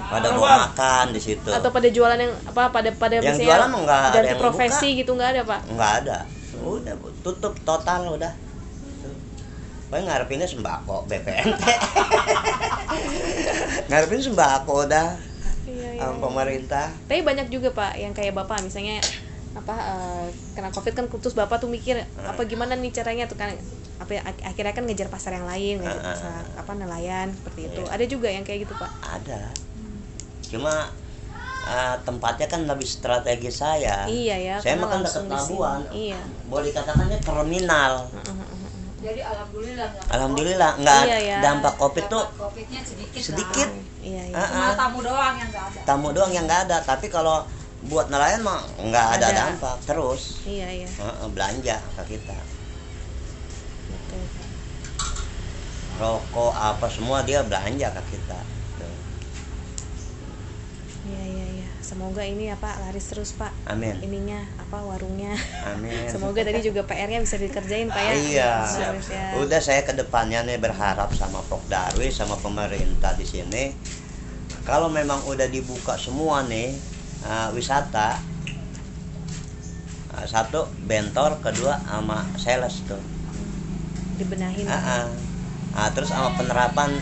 pada mau makan di situ. Atau pada jualan yang apa? Pada Yang misalnya jualan mah nggak ada ganti yang profesi buka. gitu nggak ada Pak? Nggak ada. Udah tutup total udah. Paling ngarepinnya sembako BPNT. Ngarepin sembako udah. Iya. Sama pemerintah. Tapi banyak juga Pak yang kayak Bapak misalnya kena Covid kan terus Bapak tuh mikir apa gimana nih caranya tuh kan akhirnya kan ngejar pasar yang lain, ngejar pasar nelayan seperti itu. Ada juga yang kayak gitu Pak? Ada. Cuma tempatnya kan lebih strategis saya. Iya ya. Saya karena makan dekat langsung di sini. pelabuhan. Iya. Boleh dikatakannya terminal. Jadi Alhamdulillah nggak Iya, ya. dampak Covid tuh Covid-nya sedikit. sedikit. Iya. Cuma tamu doang yang enggak ada. Tamu doang yang nggak ada. Tapi kalau buat nelayan mah nggak ada dampak terus. Iya. Belanja ke kita. Betul, Pak. Rokok apa semua dia belanja ke kita. Tuh. Iya. Semoga ini ya Pak laris terus Pak. Amin. Ininya warungnya. Amin. Semoga tadi juga PR-nya bisa dikerjain Pak ya. Iya. Ya. Udah saya ke depannya nih berharap sama Pok Darwis sama pemerintah di sini. Kalau memang udah dibuka semua nih wisata, satu bentor, kedua sama sales tuh. Dibenahin. Terus sama penerapan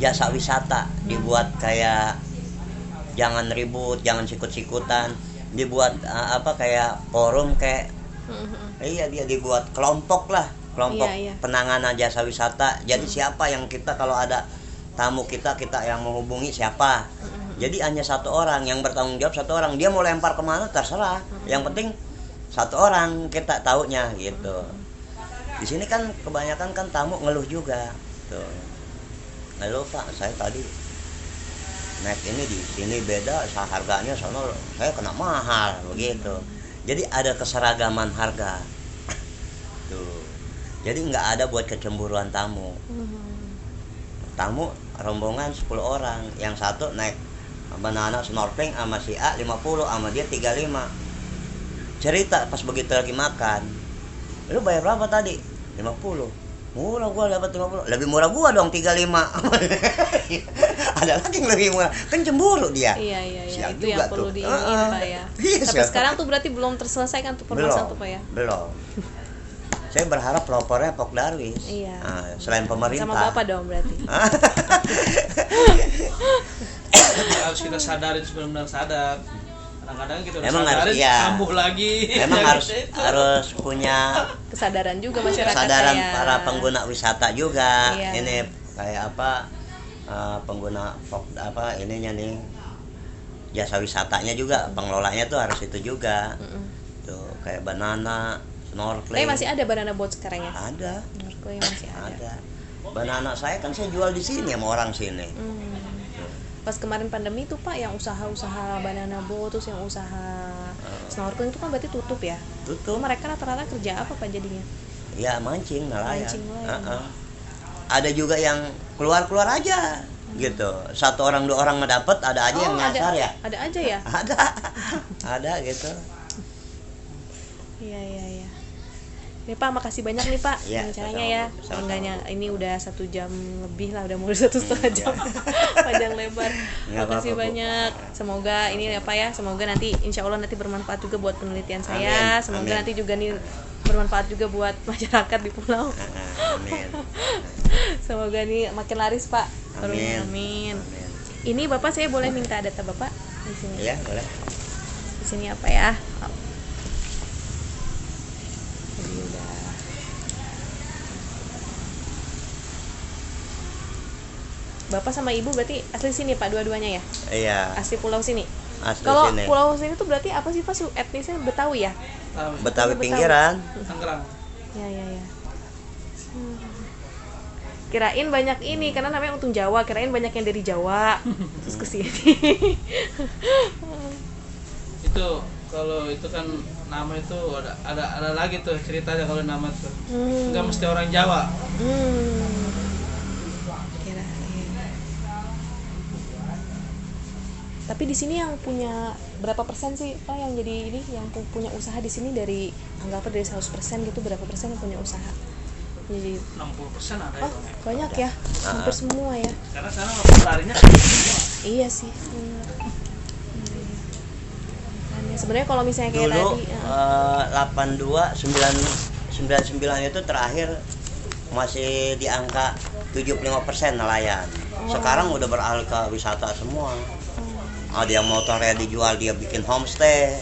jasa wisata dibuat kayak jangan ribut, jangan sikut-sikutan, dibuat kayak forum kayak iya dia dibuat kelompok Iya. penanganan jasa wisata. Jadi siapa yang kita kalau ada tamu kita yang menghubungi siapa. Jadi hanya 1 orang yang bertanggung jawab, 1 orang dia mau lempar kemana terserah. Yang penting 1 orang kita taunya gitu. Di sini kan kebanyakan kan tamu ngeluh juga tuh. Ngeluh Pak, saya tadi naik ini di sini beda harganya, soalnya saya kena mahal begitu. Jadi ada keseragaman harga tuh. Jadi nggak ada buat kecemburuan tamu. Tamu rombongan 10 orang, yang 1 naik banana snorkeling sama si A 50, sama dia 35. Cerita pas begitu lagi makan, lu bayar berapa tadi? 50. Murah gua dapat 50. Lebih murah gua dong 35. Ada lagi yang lebih murah. Kan cemburu dia. Iya. Siap Itu yang juga perlu tuh. diingin Pak ya. Iya, Tapi siap. sekarang tuh berarti belum terselesaikan tuh permasalahan tuh Pak ya. Belum. Saya berharap pelopornya Pok Darwis. Iya. Selain pemerintah. Sama Bapak dong berarti. Harus kita sadarin benar-benar sadar. Kadang-kadang kita udah Emang sadarin, harus, iya. kambuh lagi. Emang Ya, harus gitu. harus punya Kesadaran juga masyarakat kesadaran ya. para pengguna wisata juga. Iya. Ini kayak apa? pengguna apa ininya nih jasa wisatanya juga, pengelolanya tuh harus itu juga. Tuh kayak banana, snorkeling. Masih ada banana boat sekarang ya? Ada. Snorkeling masih ada. Banana saya kan saya jual di sini sama orang sini. Pas kemarin pandemi tuh Pak, yang usaha-usaha banana boat, terus yang usaha snorkeling itu kan berarti tutup ya? Tutup. Mereka rata-rata kerja apa Pak jadinya? Ya mancing, nelayan. Mancing nelayan. Ada juga yang keluar aja gitu. Satu orang dua orang ngedapet, ada aja yang nyasar ya. Ada aja ya? Ada gitu. Iya. Nih Pak, makasih banyak nih Pak rencananya ya. Enggaknya ini udah 1 jam lebih lah, udah mau 1,5 jam panjang lebar. Makasih banyak. Semoga ini apa ya, semoga nanti insya Allah nanti bermanfaat juga buat penelitian saya. Semoga nanti juga nih bermanfaat juga buat masyarakat di pulau. Amin. Semoga nih makin laris Pak. Amin. Ini Bapak, saya boleh minta data Bapak di sini? Iya, boleh. Di sini apa ya? Bapak sama Ibu berarti asli sini Pak, dua-duanya ya? Iya. Asli pulau sini. Kalau pulau sini tuh berarti apa sih Pak, etnisnya Betawi ya? Betawi pinggiran. Tangerang. Ya. Kirain banyak ini, karena namanya untung Jawa, kirain banyak yang dari Jawa terus ke sini. Itu kalau itu kan nama itu ada lagi tuh ceritanya kalau nama tuh. Enggak mesti orang Jawa. Tapi di sini yang punya berapa persen sih Pak yang jadi ini, yang punya usaha di sini dari anggapnya dari 100% gitu, berapa persen yang punya usaha? Jadi 60% ada. Oh, banyak ya. Hampir semua ya. Karena sekarang larinya Iya sih. Sebenarnya kalau misalnya kayak dulu, tadi 99 itu terakhir masih di angka 75% nelayan. Sekarang udah beralih ke wisata semua. Ada yang motornya dijual, dia bikin homestay.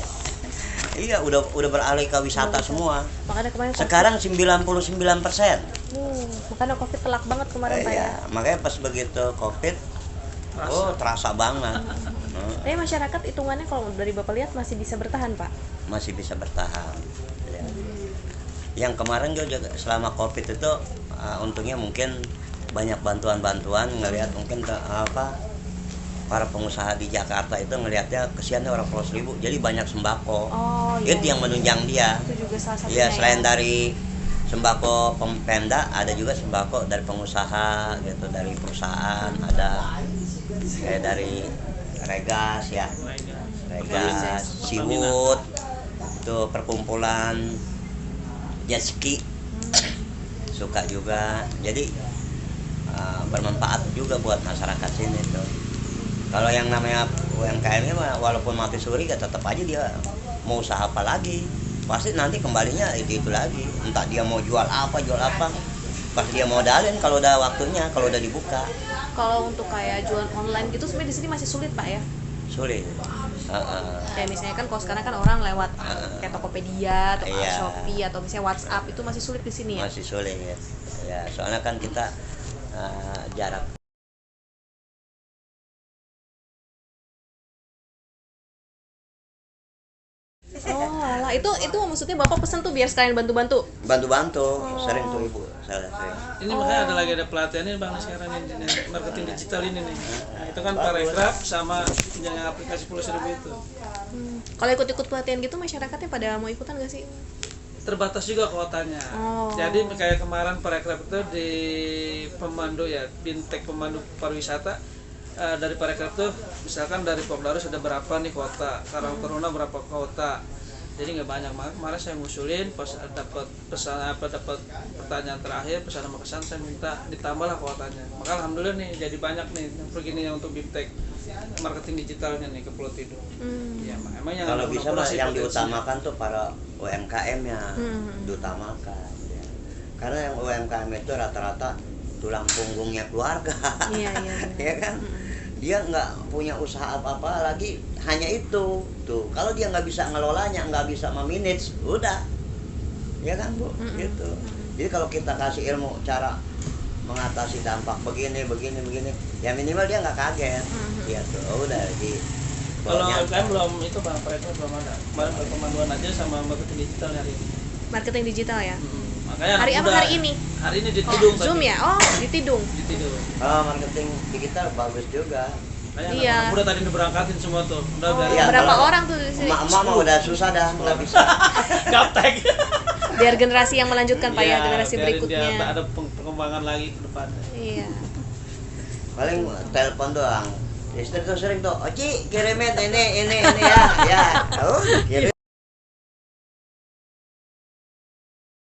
Iya, udah beralih ke wisata semua. Makanya kemarin sekarang 99%. Makanya Covid telak banget kemarin Pak ya. Makanya pas begitu Covid, terasa banget. Tapi masyarakat hitungannya kalau dari Bapak lihat masih bisa bertahan Pak? Masih bisa bertahan. Ya. Yang kemarin juga selama Covid itu untungnya mungkin banyak bantuan-bantuan, ngelihat mungkin para pengusaha di Jakarta itu ngelihatnya kesiannya orang Pulau Seribu, jadi banyak sembako. Itu yang menunjang dia. Itu juga salah satunya. Ya, selain dari sembako Pemda, ada juga sembako dari pengusaha gitu, dari perusahaan, ada kayak dari Regas ya, Siwut, itu perkumpulan jet ski suka juga, jadi bermanfaat juga buat masyarakat sini tuh. Kalau yang namanya UMKM-nya walaupun mati suri ya tetap aja dia mau usaha apa lagi, pasti nanti kembalinya itu lagi, entah dia mau jual apa pas dia modalin kalau udah waktunya, kalau udah dibuka. Kalau untuk kayak jualan online gitu sebenarnya di sini masih sulit Pak ya? Sulit. Kayak misalnya kan kalau sekarang kan orang lewat kayak Tokopedia atau Shopee atau misalnya WhatsApp, itu masih sulit di sini ya? Masih sulit ya, soalnya kan kita jarak. Itu maksudnya Bapak pesan tuh biar sekalian bantu-bantu. Sering tuh Ibu, saya sering. Ini makanya ada pelatihan ini Bang sekarang ini marketing digital ini nih. Nah, itu kan Parekraf sama yang aplikasi Pulau Seribu itu. Kalau ikut-ikut pelatihan gitu masyarakatnya pada mau ikutan gak sih? Terbatas juga kuotanya. Jadi kayak kemarin Parekraf itu di pemandu ya, Bintek pemandu pariwisata. Dari Parekraf tuh misalkan dari Pokdarus ada berapa nih kuota, Karang Taruna berapa kuota, jadi nggak banyak. Maka kemarin saya ngusulin pas dapat pertanyaan terakhir pesan sama kesan, saya minta ditambahlah kuotanya. Maka alhamdulillah nih jadi banyak nih begini untuk Bintek marketing digitalnya nih ke Pulau Tidung. Ya, emang yang kalau bisa yang diutamakan tuh para UMKM-nya diutamakan ya. Karena yang UMKM itu rata-rata tulang punggungnya keluarga. Iya ya kan? Dia nggak punya usaha apa-apa lagi, hanya itu tuh. Kalau dia nggak bisa ngelolanya, nggak bisa memanage, udah ya kan Bu, gitu. Jadi kalau kita kasih ilmu cara mengatasi dampak begini. Ya minimal dia nggak kaget. Gitu. Udah di Kalau bawahnya. UMKM belum itu bang, proyeknya belum ada. Kemarin baru pemanduan aja sama marketing digital hari ini. Marketing digital ya. Makanya Hari anak apa muda- hari ini? Hari ini di Oh, Tidung Zoom tadi. ya? Oh, di Tidung. Di Tidung. Marketing digital bagus juga. Makanya Iya. anak muda tadi diberangkatin semua tuh. Udah Oh, dari Iya, berapa kalau orang tuh di sini? Emak-emak mah udah susah dah, nggak bisa. gaptek. Biar generasi yang melanjutkan Pak ya, Iya, generasi biarin berikutnya. dia ada pengembangan lagi ke depannya. Iya. Paling telepon doang. Istri tuh sering tuh, Oci kirimin ini ya, ya. Oh, kirim.